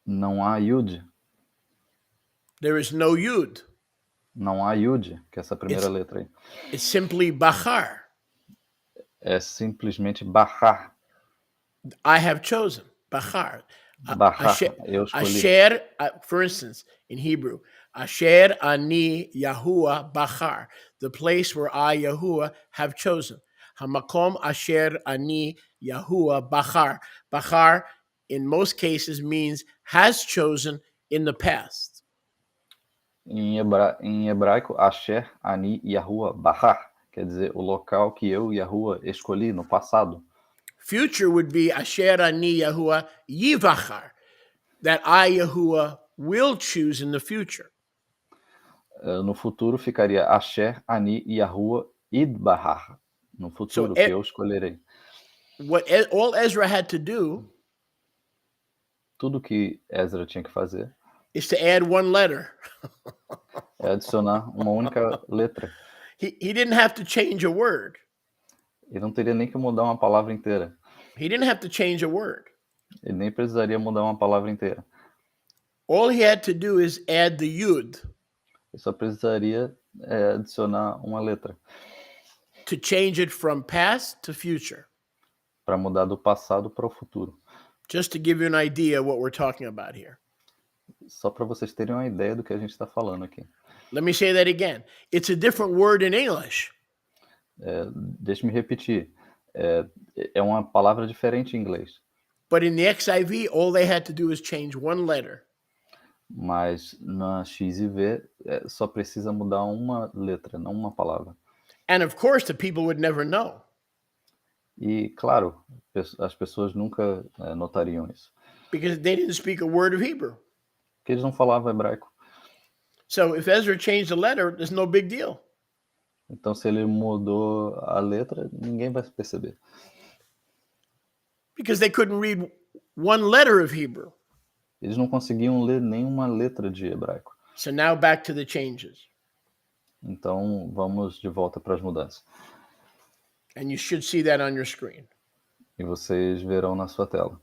Não há Yud. There is no Yud. Não há Yud, que é essa primeira letra aí. It's simply Bachar. É simplesmente Bachar. I have chosen. Bachar. Bachar, eu escolhi. Asher, for instance, in Hebrew, Asher ani Yahuwah Bachar, the place where I, Yahuwah, have chosen. Hamakom Asher ani Yahuwah Bachar. Bachar, in most cases, means has chosen in the past. Em hebraico, Asher ani Yahuwah Bachar, quer dizer o local que eu, Yahuwah, escolhi no passado. Future would be Asher ani Yahuwah Yivachar, that I, Yahuwah, will choose in the future. No futuro ficaria Asher ani Yahuwah Idbahar, no futuro que eu escolherei. What all Ezra had to do, tudo que Ezra tinha que fazer, is to add one letter. É adicionar uma única letra. He didn't have to change a word. Ele não teria nem que mudar uma palavra inteira. He didn't have to change a word. Ele nem precisaria mudar uma palavra inteira. All he had to do is add the yud. Ele só precisaria é adicionar uma letra to change it from past to future. para mudar do passado para o futuro. Just to give you an idea what we're talking about here. Só para vocês terem uma ideia do que a gente está falando aqui. Let me say that again. It's a different word in English, Deixe-me repetir. É uma palavra diferente em inglês, but in the XIV, all they had to do is change one letter. mas na XIV só precisa mudar uma letra, não uma palavra. And of course, the people would never know. E, claro, as pessoas nunca notariam isso, Because they didn't speak a word of Hebrew. porque eles não falavam hebraico. So if Ezra changed the letter, there's no big deal. Então, se ele mudou a letra, ninguém vai perceber. Because they couldn't read one letter of Hebrew. Eles não conseguiam ler nenhuma letra de hebraico. So now back to the changes. Então, vamos de volta para as mudanças. And you should see that on your screen. E vocês verão na sua tela.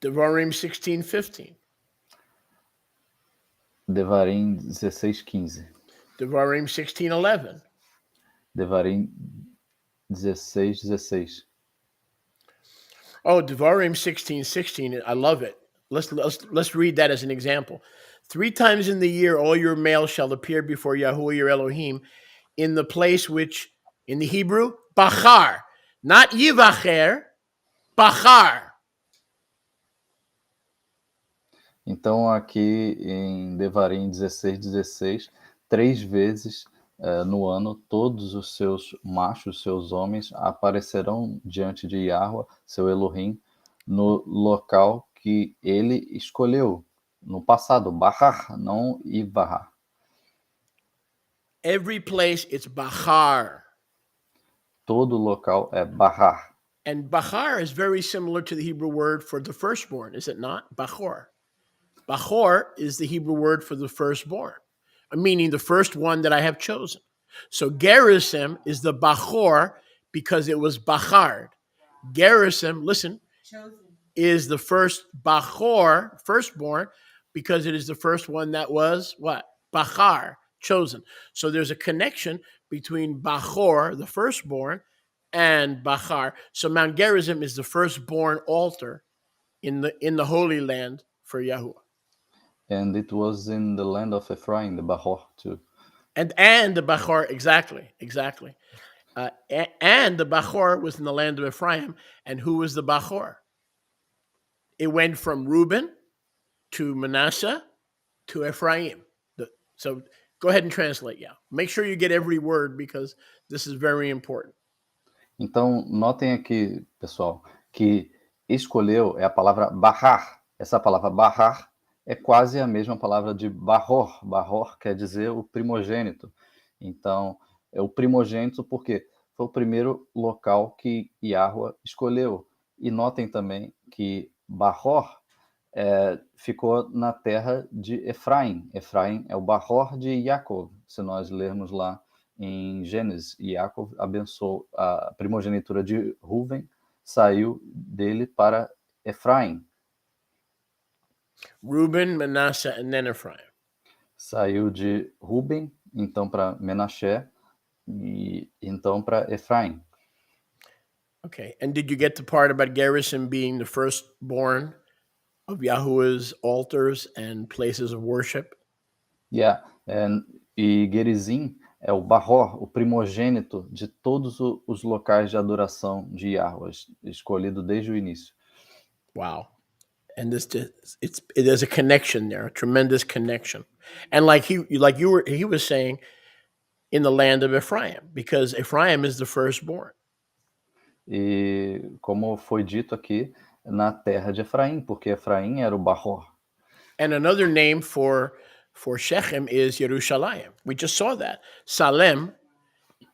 Devarim 16:15. Devarim 16:15. Devarim 16:11. Devarim 16:16. Oh, Devarim 16:16. I love it. Let's read that as an example. 3 times in the year all your males shall appear before Yahuwah your Elohim in the place which, in the Hebrew, Bachar, not Yivacher, Bachar. Então, aqui em Devarim 16:16, 3 vezes no ano, todos os seus machos, seus homens, aparecerão diante de Yahuwah, seu Elohim, no local que ele escolheu. No passado, Bahar, não Ibahar. Every place it's Bachar. Todo local é Bahar. And Bachar is very similar to the Hebrew word for the firstborn, is it not? Bachor. Bachor is the Hebrew word for the firstborn, meaning the first one that I have chosen. So Gerizim is the Bachor because it was Bachard. Gerizim, listen, Chosen. is the first Bachor, firstborn, because it is the first one that was what? Bachar, chosen. So there's a connection between Bachor, the firstborn, and Bachar. So Mount Gerizim is the firstborn altar in the Holy Land for Yahuwah. And it was in the land of Ephraim, the Bahor too. And the Bachor, exactly. And the Bachor was in the land of Ephraim. And who was the Bachor? It went from Reuben to Manasseh to Ephraim. So go ahead and translate, yeah. Make sure you get every word because this is very important. Então, notem aqui, pessoal, que escolheu é a palavra Bahar. Essa palavra Bahar é quase a mesma palavra de Bahor. Bahor quer dizer o primogênito. Então, é o primogênito porque foi o primeiro local que Yahuwah escolheu. E notem também que Bahor ficou na terra de Efraim. Efraim é o Bahor de Jacob. Se nós lermos lá em Gênesis, Jacob abençoou a primogenitura de Ruben, saiu dele para Efraim. Reuben, Manasseh, and then Ephraim. Saiu de Ruben, então para Menaché, e então para Efraim. Okay, and did you get the part about Gerizim being the firstborn of Yahuwah's altars and places of worship? Yeah, e Gerizim é o Bahor, o primogênito de todos os locais de adoração de Yahuwah, escolhido desde o início. Wow. And there's a connection there, a tremendous connection. And he was saying, in the land of Ephraim, because Ephraim is the firstborn. E como foi dito aqui, na terra de Efraim, porque Efraim era o Bahor. And another name for Shechem is Yerushalayim. We just saw that. Salem,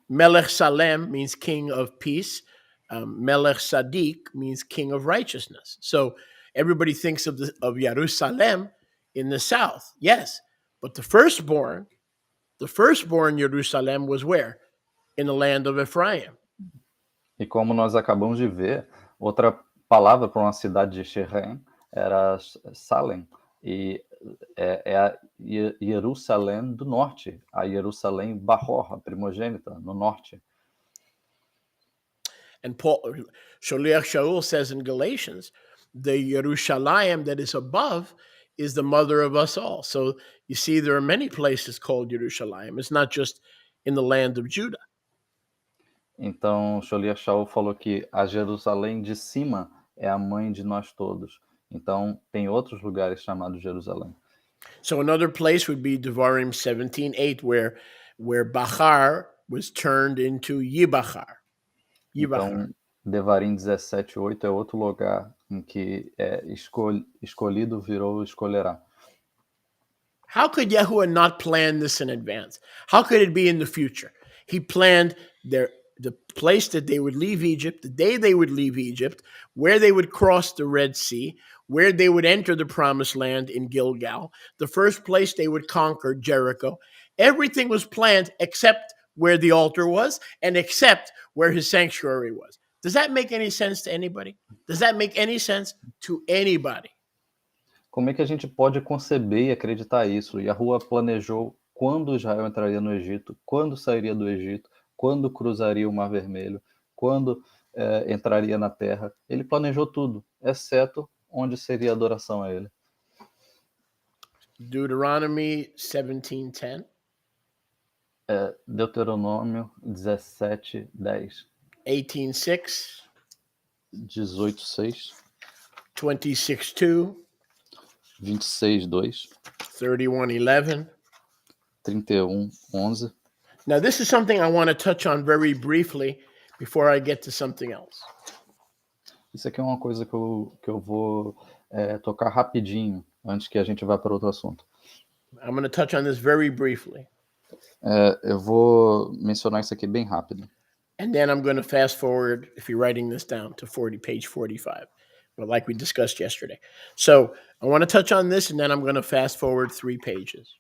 Melech Salem means king of peace. Melech Sadiq means king of righteousness. So everybody thinks of Jerusalem in the south. Yes, but the firstborn Jerusalem was where? In the land of Ephraim. E como nós acabamos de ver, outra palavra para uma cidade de Shechem era Salem. E é a Jerusalém do norte, a Jerusalém Bahor, a primogênita, no norte. And Paul, Sholiach Shaul says in Galatians, the Yerushalayim that is above is the mother of us all. So you see, there are many places called Yerushalayim. It's not just in the land of Judah. Então, Sholiach Shaul falou que a Jerusalém de cima é a mãe de nós todos. Então, tem outros lugares chamados Jerusalém. So another place would be Devarim 17:8, where Bachar was turned into Yibachar. Então, Devarim 17:8 é outro lugar em que escolhido virou escolherá. How could Yahuwah not plan this in advance? How could it be in the future? He planned the place that they would leave Egypt, the day they would leave Egypt, where they would cross the Red Sea, where they would enter the promised land in Gilgal, the first place they would conquer, Jericho. Everything was planned except where the altar was and except where his sanctuary was. Does that make any sense to anybody? Does that make any sense to anybody? Como é que a gente pode conceber e acreditar isso? Yahuwah planejou quando Israel entraria no Egito, quando sairia do Egito, quando cruzaria o Mar Vermelho, quando entraria na terra. Ele planejou tudo, exceto onde seria a adoração a ele. Deuteronomy 17:10. Deuteronômio 17:10. 18:6. 18:6. 26:2. 26:2. 31:11. 31:11. Now, this is something I want to touch on very briefly before I get to something else. Isso aqui é uma coisa que eu vou tocar rapidinho antes que a gente vá para outro assunto. I'm going to touch on this very briefly. Eu vou mencionar isso aqui bem rápido. And then I'm going to fast forward, if you're writing this down, to page 45. But like we discussed yesterday. So I want to touch on this, and then I'm going to fast forward 3 pages.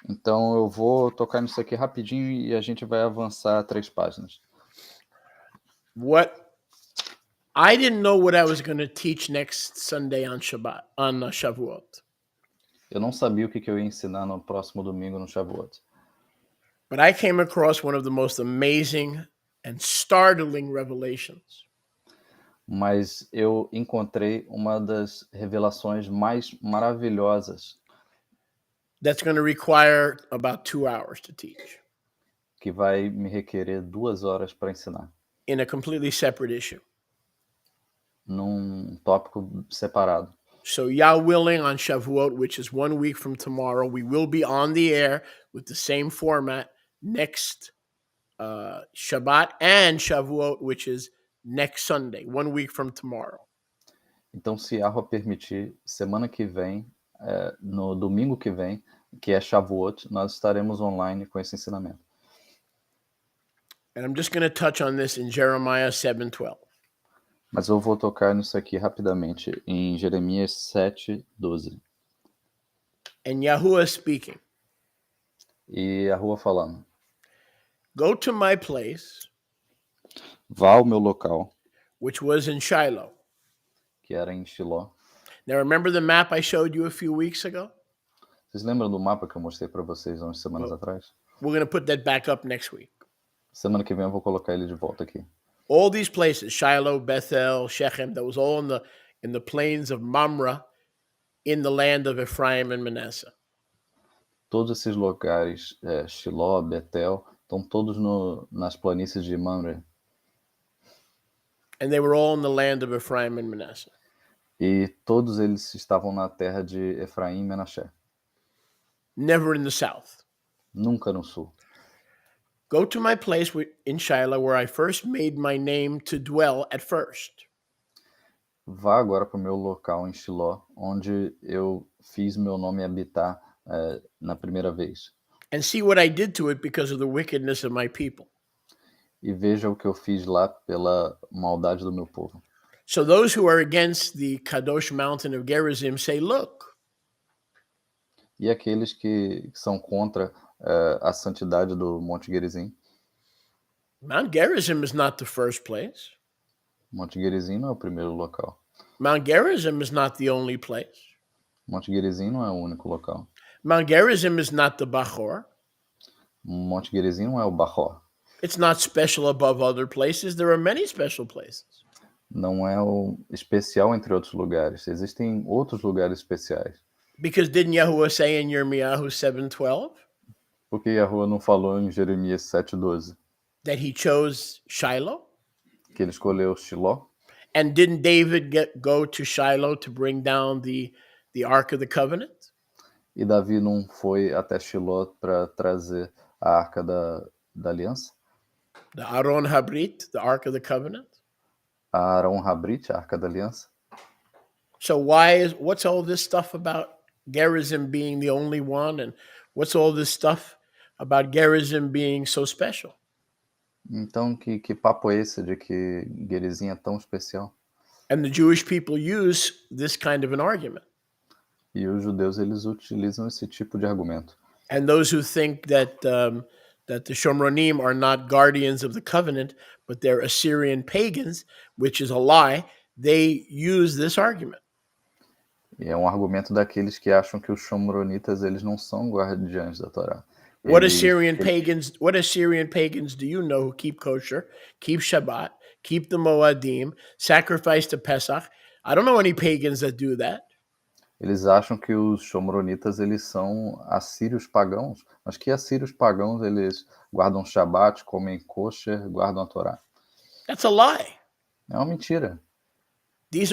Então eu vou tocar nisso aqui rapidinho e a gente vai avançar 3 páginas. I didn't know what I was going to teach next Sunday on Shabbat, on Shavuot. Eu não sabia o que eu ia ensinar no próximo domingo no Shavuot. But I came across one of the most amazing and startling revelations. Mas eu encontrei uma das revelações mais maravilhosas. That's going to require about 2 hours to teach. Que vai me requerer 2 horas para ensinar. In a completely separate issue. Num tópico separado. So, Yah willing, on Shavuot, which is 1 week from tomorrow, we will be on the air with the same format next Shabbat and Shavuot, which is next Sunday, 1 week from tomorrow. Então, se Yahweh permitir, semana que vem, no domingo que vem, que é Shavuot, nós estaremos online com esse ensinamento. And I'm just going to touch on this in Jeremiah 7:12. Mas eu vou tocar nisso aqui rapidamente, em Jeremias 7:12. And Yahuwah speaking. E Yahuwah falando. Go to my place. Vá ao meu local. Which was in Shiloh. Que era em Shiló. Now remember the map I showed you a few weeks ago? Vocês lembram do mapa que eu mostrei para vocês há umas semanas atrás? We're going to put that back up next week. Semana que vem eu vou colocar ele de volta aqui. All these places, Shiloh, Bethel, Shechem, that was all in the plains of Mamre, in the land of Ephraim and Manasseh. Todos esses lugares, Shiló, Betel, estão todos nas planícies de Mamre. And they were all in the land of Ephraim and Manasseh. E todos eles estavam na terra de Efraim e Menaché. Never in the south. Nunca no sul. Go to my place in Shiloh where I first made my name to dwell at first. Vá agora para o meu local em Shiló, onde eu fiz meu nome habitar na primeira vez. And see what I did to it because of the wickedness of my people. E veja o que eu fiz lá pela maldade do meu povo. So those who are against the Kadosh mountain of Gerazim say, look. E aqueles que são contra a santidade do Monte Gerazim. Mount Gerazim is not the first place. Monte Gerazim não é o primeiro local. Mount Gerazim is not the only place. Monte Gerazim não é o único local. Mount Gerazim is not the Bachor. Monte Gerazim não é o Bahor. It's not special above other places. There are many special places. Não é o especial entre outros lugares. Existem outros lugares especiais. Because didn't Yahuwah say in Yirmiyahu 7:12 Porque Yahuwah não falou em Jeremias 7:12 that he chose Shiloh? que ele escolheu Shiló? And didn't David go to Shiloh to bring down the Ark of the Covenant? E Davi não foi até Shiló para trazer a Arca da Aliança? The Aron Habrit, the Ark of the Covenant? A Arão Habrit, a Arca da Aliança? So what's all this stuff about Gerazim being the only one, and what's all this stuff about Gerazim being so special? Então, que papo é esse de que Gerazim é tão especial? And the Jewish people use this kind of an argument. E os judeus, eles utilizam esse tipo de argumento. And those who think that the Shomronim are not guardians of the covenant, but they're Assyrian pagans, which is a lie, they use this argument. E é um argumento daqueles que acham que os Shomronitas, eles não são guardiães da Torá. What Assyrian pagans do you know who keep kosher, keep Shabbat, keep the Moadim, sacrifice to Pesach? I don't know any pagans that do that. Eles acham que os Shomronitas, eles são assírios pagãos. Mas que assírios pagãos, eles guardam Shabbat, comem kosher, guardam a Torá? That's a lie. É uma mentira. This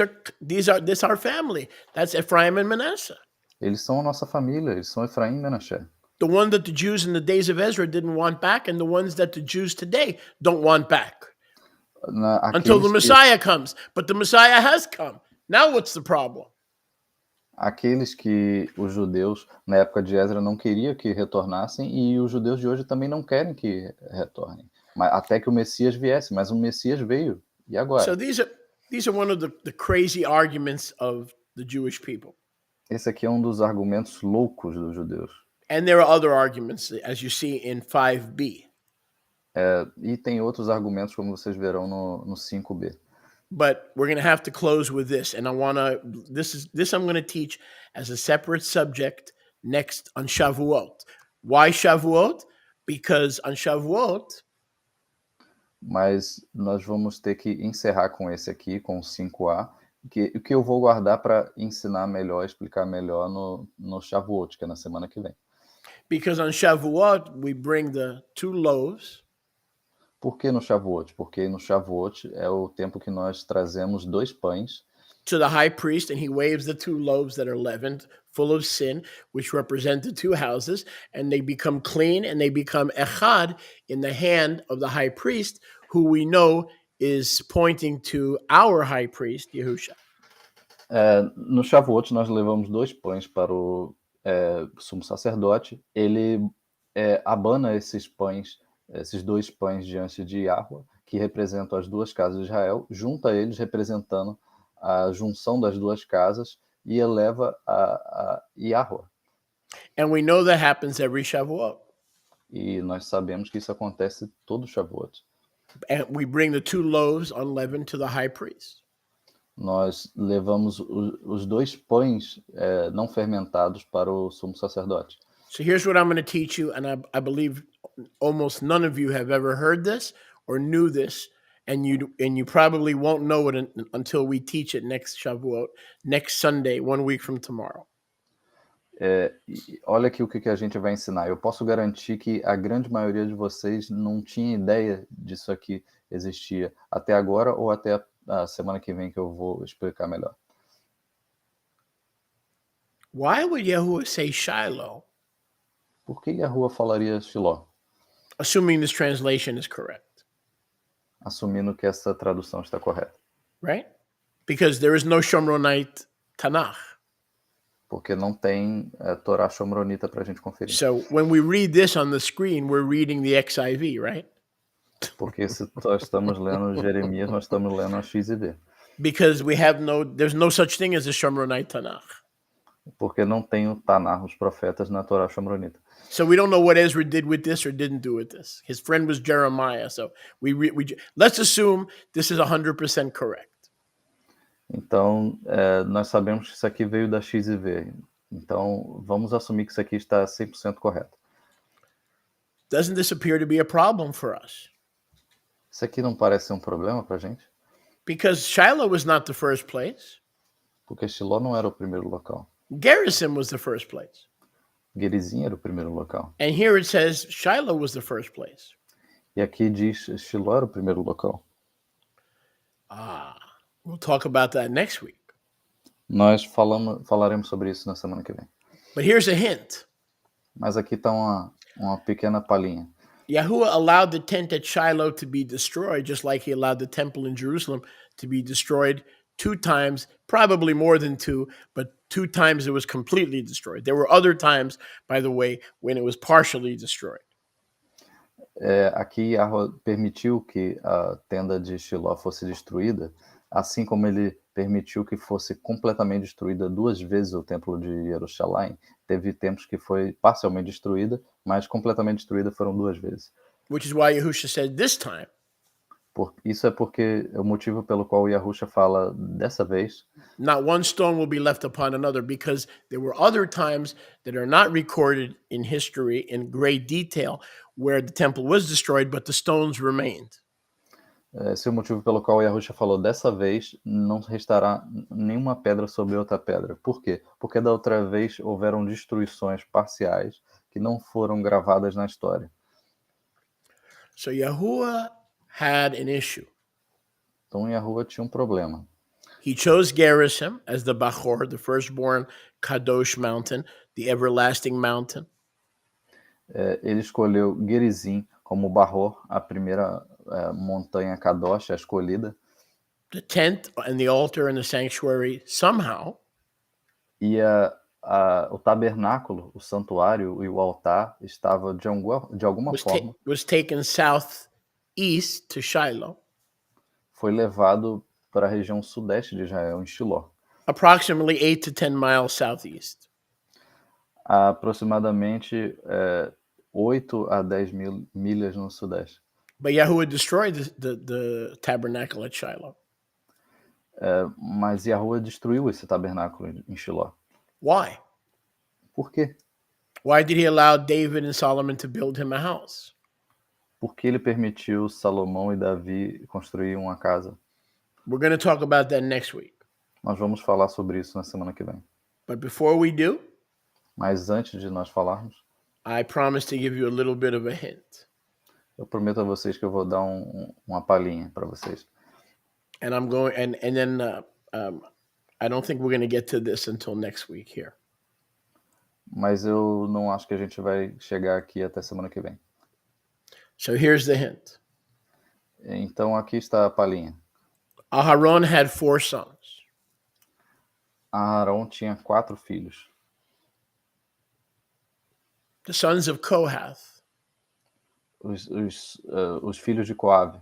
our family. That's Ephraim and Manasseh. Eles são a nossa família, eles são Efraim e Menaché. The one that the Jews in the days of Ezra didn't want back, and the ones that the Jews today don't want back. Until the Messiah comes. But the Messiah has come. Now what's the problem? Aqueles que os judeus, na época de Ezra, não queriam que retornassem, e os judeus de hoje também não querem que retornem. Mas, até que o Messias viesse, mas o Messias veio. E agora? So these are one of the crazy arguments of the Jewish people. Esse aqui é um dos argumentos loucos dos judeus. And there are other arguments, as you see in 5b. E tem outros argumentos, como vocês verão no 5b. But we're going to have to close with this, and this I'm going to teach as a separate subject next on Shavuot. Why Shavuot? Because on Shavuot, mas nós vamos ter que encerrar com esse aqui, com o 5a, o que eu vou guardar para ensinar melhor, explicar melhor no Shavuot, que é na semana que vem. Because on Shavuot, we bring the 2 loaves. Por que no Shavuot? Porque no Shavuot é o tempo que nós trazemos 2 pães to the high priest, and he waves the 2 loaves that are leavened, full of sin, which represent the 2 houses, and they become clean, and they become echad in the hand of the high priest, who we know is pointing to our high priest, Yehusha. No Shavuot, nós levamos 2 pães para o sumo sacerdote. Ele abana esses 2 pães diante de Yahuwah, que representam as 2 casas de Israel, junta eles representando a junção das 2 casas e eleva a Yahuwah. And we know that happens every Shavuot. E nós sabemos que isso acontece todo Shavuot. And we bring the 2 loaves unleavened to the high priest. Nós levamos os 2 pães não fermentados para o sumo sacerdote. So here's what I'm going to teach you, and I believe almost none of you have ever heard this or knew this, and you probably won't know it until we teach it next Shavuot, next Sunday, 1 week from tomorrow. Olha aqui o que a gente vai ensinar. Eu posso garantir que a grande maioria de vocês não tinha ideia disso aqui existia até agora ou até a semana que vem, que eu vou explicar melhor. Why would Yahuwah say Shiloh? Por que Yahuwah falaria Shiló? Assuming this translation is correct. Assumindo que essa tradução está correta. Right? Because there is no Shomronite Tanakh. Porque não tem Torá Shomronita para a gente conferir. So when we read this on the screen, we're reading the XIV, right? Porque se nós estamos lendo Jeremias, nós estamos lendo a XIV. Because there's no such thing as a Shomronite Tanakh. Porque não tem o Tanar, os profetas, na Torá Shomronita. So we don't know what Ezra did with this or didn't do with this. His friend was Jeremiah, so let's assume this is 100% correct. Então, nós sabemos que isso aqui veio da XIV. Então, vamos assumir que isso aqui está 100% correto. Doesn't this appear to be a problem for us? Isso aqui não parece ser um problema para a gente? Because Shiloh was not the first place. Porque Shiló não era o primeiro local. Gerazim was the first place. Gerizim era o primeiro local. And here it says Shiloh was the first place. E aqui diz Shiló era o primeiro local. We'll talk about that next week. Nós falaremos sobre isso na semana que vem. But here's a hint. Mas aqui está uma pequena palhinha. Yahuwah allowed the tent at Shiloh to be destroyed, just like he allowed the temple in Jerusalem to be destroyed 2 times, probably more than 2, but 2 times it was completely destroyed. There were other times, by the way, when it was partially destroyed. Aqui Yahweh permitiu que a tenda de Shiló fosse destruída, assim como ele permitiu que fosse completamente destruída 2 vezes o templo de Jerusalém. Teve tempos que foi parcialmente destruída, mas completamente destruída foram 2 vezes. Which is why Yahusha said this time. Isso é porque o motivo pelo qual Yahusha fala dessa vez. Not one stone will be left upon another, because there were other times that are not recorded in history in great detail where the temple was destroyed, but the stones remained. Esse é o motivo pelo qual Yahusha falou dessa vez não restará nenhuma pedra sobre outra pedra. Por quê? Porque da outra vez houveram destruições parciais que não foram gravadas na história. So Yahuwah had an issue. Então Yahuwah tinha um problema. He chose Gerizim as the Bachor, the firstborn Kadosh mountain, the everlasting mountain. Ele escolheu Gerizim como Bahor, a primeira montanha Kadosh, a escolhida. The tent and the altar and the sanctuary somehow. E o tabernáculo, o santuário e o altar estava de alguma forma was taken southeast to Shiloh. Foi levado para a região sudeste de Israel, em Shiló. Approximately 8 to 10 miles southeast. Aproximadamente 8 a 10 milhas no sudeste. But Yahuwah destroyed the tabernacle at Shiloh. Mas Yahuwah destruiu esse tabernáculo em Shiló. Why? Por quê? Why did he allow David and Solomon to build him a house? Porque ele permitiu Salomão e Davi construir uma casa. We're going to talk about that next week. Nós vamos falar sobre isso na semana que vem. But before we do, mas antes de nós falarmos, I promise to give you a little bit of a hint. Eu prometo a vocês que eu vou dar uma palhinha para vocês. And I'm going, and then I don't think we're going to get to this until next week here. Mas eu não acho que a gente vai chegar aqui até semana que vem. So here's the hint. Então aqui está a palhinha. Aharon had 4 sons. Aharon tinha 4 filhos. The sons of Kohath Os filhos de Coave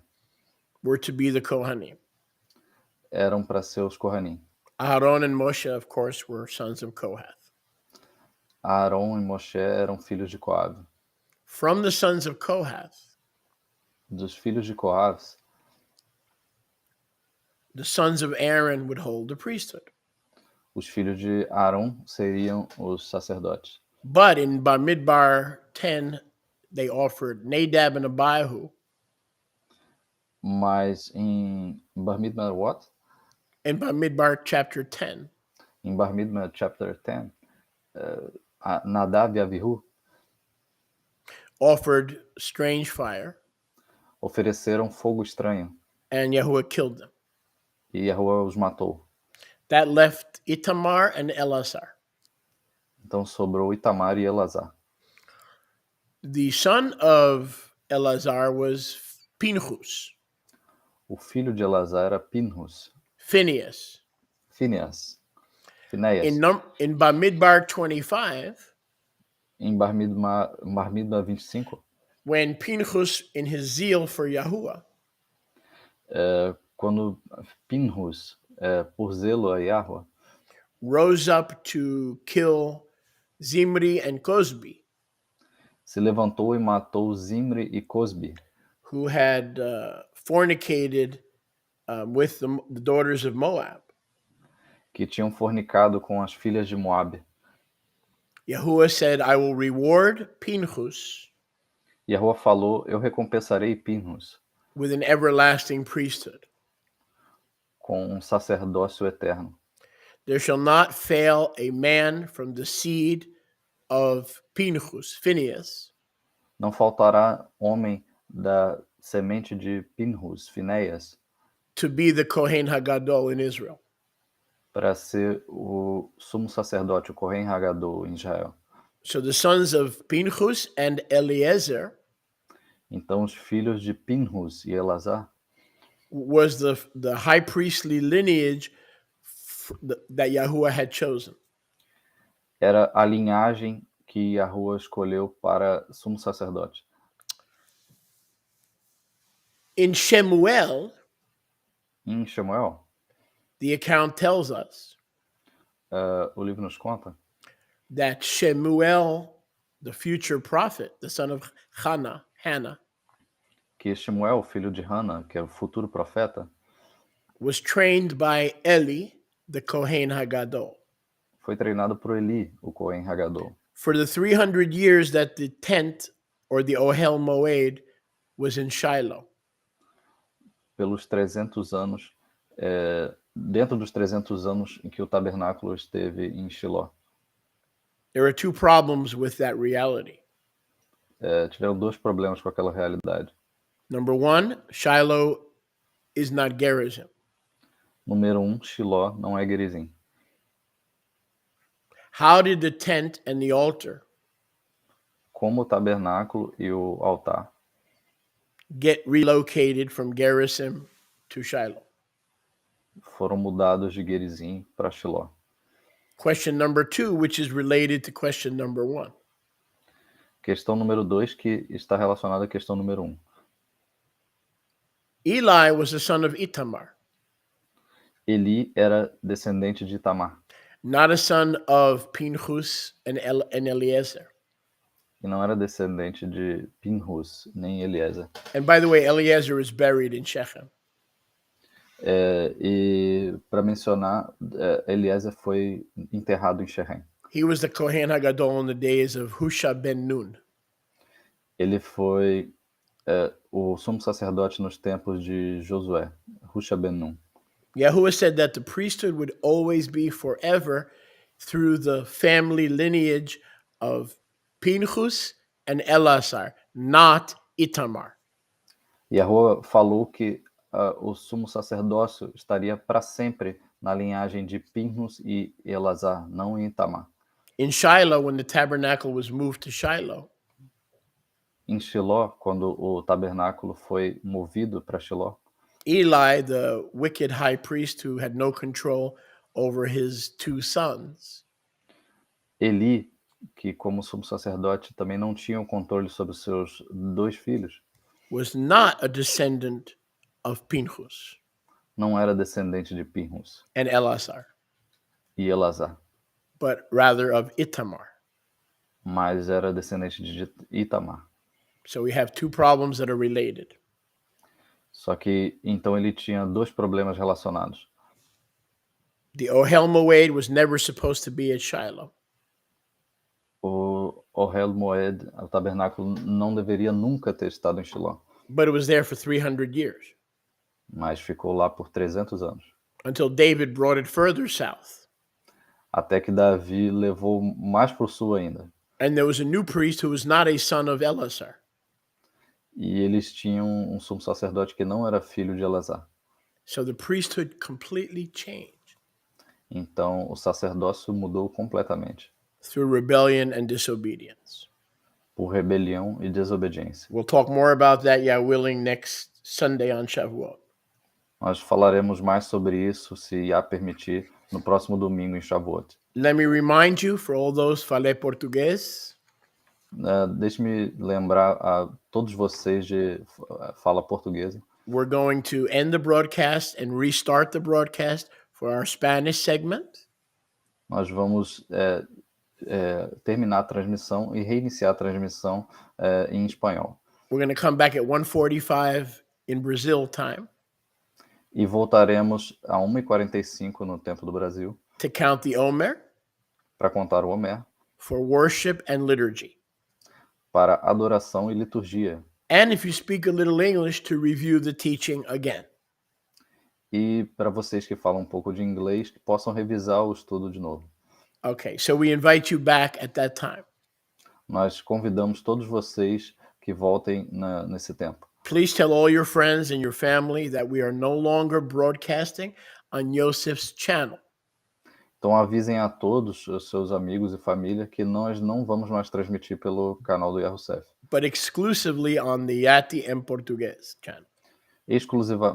were to be the Kohanim. Eram para ser os Kohanim. Aharon and Moshe, of course, were sons of Kohath. Aaron e Moshe eram filhos de Coave. From the sons of Kohath, Dos filhos de Coave, the sons of Aaron would hold the priesthood. os filhos de Aaron seriam os sacerdotes. But in Bamidbar 10, they offered Nadab and Abihu. Mas em Bamidbar what? In Bamidbar chapter 10. Em Bamidbar chapter 10, Nadab e Abihu offered strange fire. Ofereceram fogo estranho. And Yahuwah killed them. E Yahuwah os matou. That left Itamar and Elazar. Então sobrou Itamar e Elazar. The son of Elazar was Pinchas. O filho de Elazar era Pinchas. Phineas. Phineas. In Bamidbar 25, em Bamidbar 25, when Pinchas, in his zeal for Yahuwah, quando Pinchas, por zelo a Yahuwah, rose up to kill Zimri and Cosbi, se levantou e matou Zimri e Cosbi, who had fornicated with the daughters of Moab. que tinham fornicado com as filhas de Moabe. Yahuwah said, I will reward Pinchas Yahuwah falou, eu recompensarei Pinhas with an everlasting priesthood. com um sacerdócio eterno. There shall not fail a man from the seed of Phinehas, Não faltará homem da semente de Pinhas, Finéias, to be the Kohen Hagadol in Israel. para ser o sumo sacerdote, o Kohen Hagadol em Israel. So the sons of Pinchas and Eliezer Então os filhos de Pinhas e Elazar was the high priestly lineage that Yahuwah had chosen. era a linhagem que Yahuwah escolheu para sumo sacerdote. In Shemuel, Em Samuel, the account tells us o livro nos conta that Shemuel, the future prophet, the son of Hannah, que Samuel, filho de Hana, que é o futuro profeta, was trained by Eli, the Kohen Hagadol. foi treinado por Eli, o Kohen Hagadol, For the 300 years that the tent or the Ohel Moed was in Shiloh. pelos 300 anos, dentro dos 300 anos em que o tabernáculo esteve em Shiló. There are two problems with that reality. Tiveram dois problemas com aquela realidade. Number one, Shiloh is not Gerazim. Número 1, Shiló não é Gerizim. How did the tent and the altar Como o tabernáculo e o altar get relocated from Gerazim to Shiloh? foram mudados de Gerizim para Shiló. Question number two, which is related to question number one. Questão número 2, que está relacionada à questão número 1. Eli was the son of Itamar, Eli era descendente de Itamar, not a son of Pinchas and Eliezer. e não era descendente de Pinhas, nem Eliezer. And by the way, Eliezer is buried in Shechem. E para mencionar, Eliezer foi enterrado em Shechem. He was the Kohen Hagadol in the days of Husha ben Nun. Ele foi o sumo sacerdote nos tempos de Josué, Husha ben Nun. Yahuwah said that the priesthood would always be forever through the family lineage of Pinchas and Elazar, not Itamar. Yahuwah falou que o sumo sacerdócio estaria para sempre na linhagem de Pinhas e Elazar, não em Itamar. In Shiloh, when the tabernacle was moved to Shiloh, Em Shiló, quando o tabernáculo foi movido para Shiló, Eli, the wicked high priest who had no control over his two sons, Eli, que como sumo sacerdote também não tinha o controle sobre os seus dois filhos, was not a descendant of Pinchas não era descendente de Pinhas and Elazar, e Elazar, but rather of Itamar. mas era descendente de Itamar. So we have two problems that are related. Só que então ele tinha dois problemas relacionados. The Ohel Moed was never supposed to be at Shiloh. O Ohel Moed, o tabernáculo, não deveria nunca ter estado em Shiló, But it was there for 300 years mas ficou lá por 300 anos. until David brought it further south. Até que Davi levou mais para o sul ainda. And there was a new priest who was not a son of Elazar. E eles tinham um sumo sacerdote que não era filho de Elazar. So the priesthood completely changed Então o sacerdócio mudou completamente through rebellion and disobedience. por rebelião e desobediência. We'll talk more about that, Yah willing, next Sunday on Shavuot. Nós falaremos mais sobre isso, se Yah permitir, no próximo domingo em Shavuot. Let me remind you, for all those fale português, Deixe-me lembrar a todos vocês de fala portuguesa. we're going to end the broadcast and restart the broadcast for our Spanish segment. Nós vamos terminar a transmissão e reiniciar a transmissão em espanhol. We're going to come back at 1:45 in Brazil time. E voltaremos a 1h45 no tempo do Brasil. to count the Omer, para contar o Homer, for worship and liturgy. para adoração e liturgia. And if you speak a little English, to review the teaching again. E para vocês que falam um pouco de inglês, que possam revisar o estudo de novo. Okay, so we invite you back at that time. Nós convidamos todos vocês que voltem nesse tempo. Please tell all your friends and your family that we are no longer broadcasting on Yosef's channel. Então avisem a todos os seus amigos e família que nós não vamos mais transmitir pelo canal do Yahusef. But exclusively on the YATI and Português channel.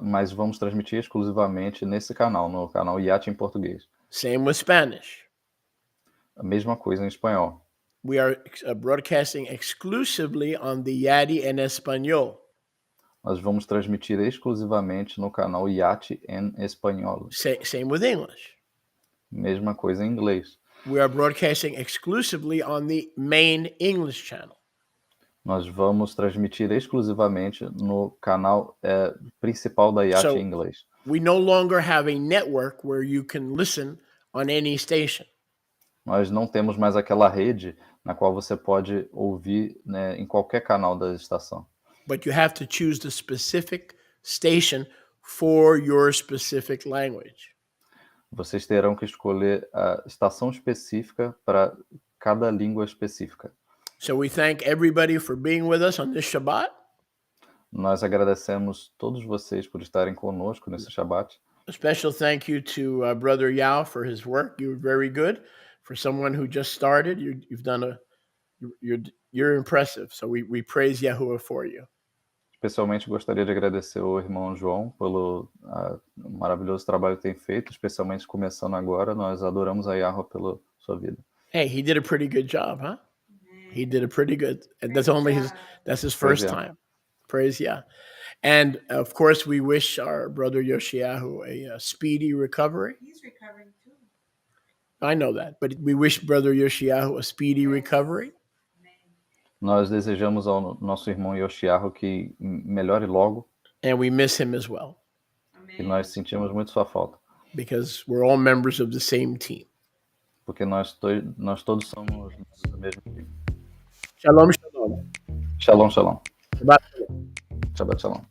Mas vamos transmitir exclusivamente nesse canal, no canal YATI em português. Same with Spanish. A mesma coisa em espanhol. We are broadcasting exclusively on the YATI and Español. Nós vamos transmitir exclusivamente no canal YATI em Espanhol. Same with English. Mesma coisa em inglês. We are broadcasting exclusively on the main English channel. Nós vamos transmitir exclusivamente no canal principal da YATI em inglês. We no longer have a network where you can listen on any station. Nós não temos mais aquela rede na qual você pode ouvir, né, em qualquer canal da estação. But you have to choose the specific station for your specific language. Vocês terão que escolher a estação específica para cada língua específica. So we thank everybody for being with us on this Shabbat. Nós agradecemos todos vocês por estarem conosco nesse Shabbat. A special thank you to Brother Yao for his work. You were very good. For someone who just started, you've done you're impressive. So we praise Yahuwah for you. Especialmente gostaria de agradecer ao irmão João pelo maravilhoso trabalho que tem feito, especialmente começando agora. Nós adoramos a Yahuwah pela sua vida. Hey, he did a pretty good job, huh? He did a pretty good. And that's his first time. Praise Yah. And of course, we wish our brother Yoshiyahu a speedy recovery. He's recovering too. I know that, but we wish brother Yoshiyahu a speedy recovery. Nós desejamos ao nosso irmão Yoshiyahu que melhore logo. And we miss him as well. E nós sentimos muito sua falta. Because we're all members of the same team. Porque nós todos somos do mesmo time. Shalom, shalom. Shalom, shalom. Shabbat shalom. Shabbat shalom.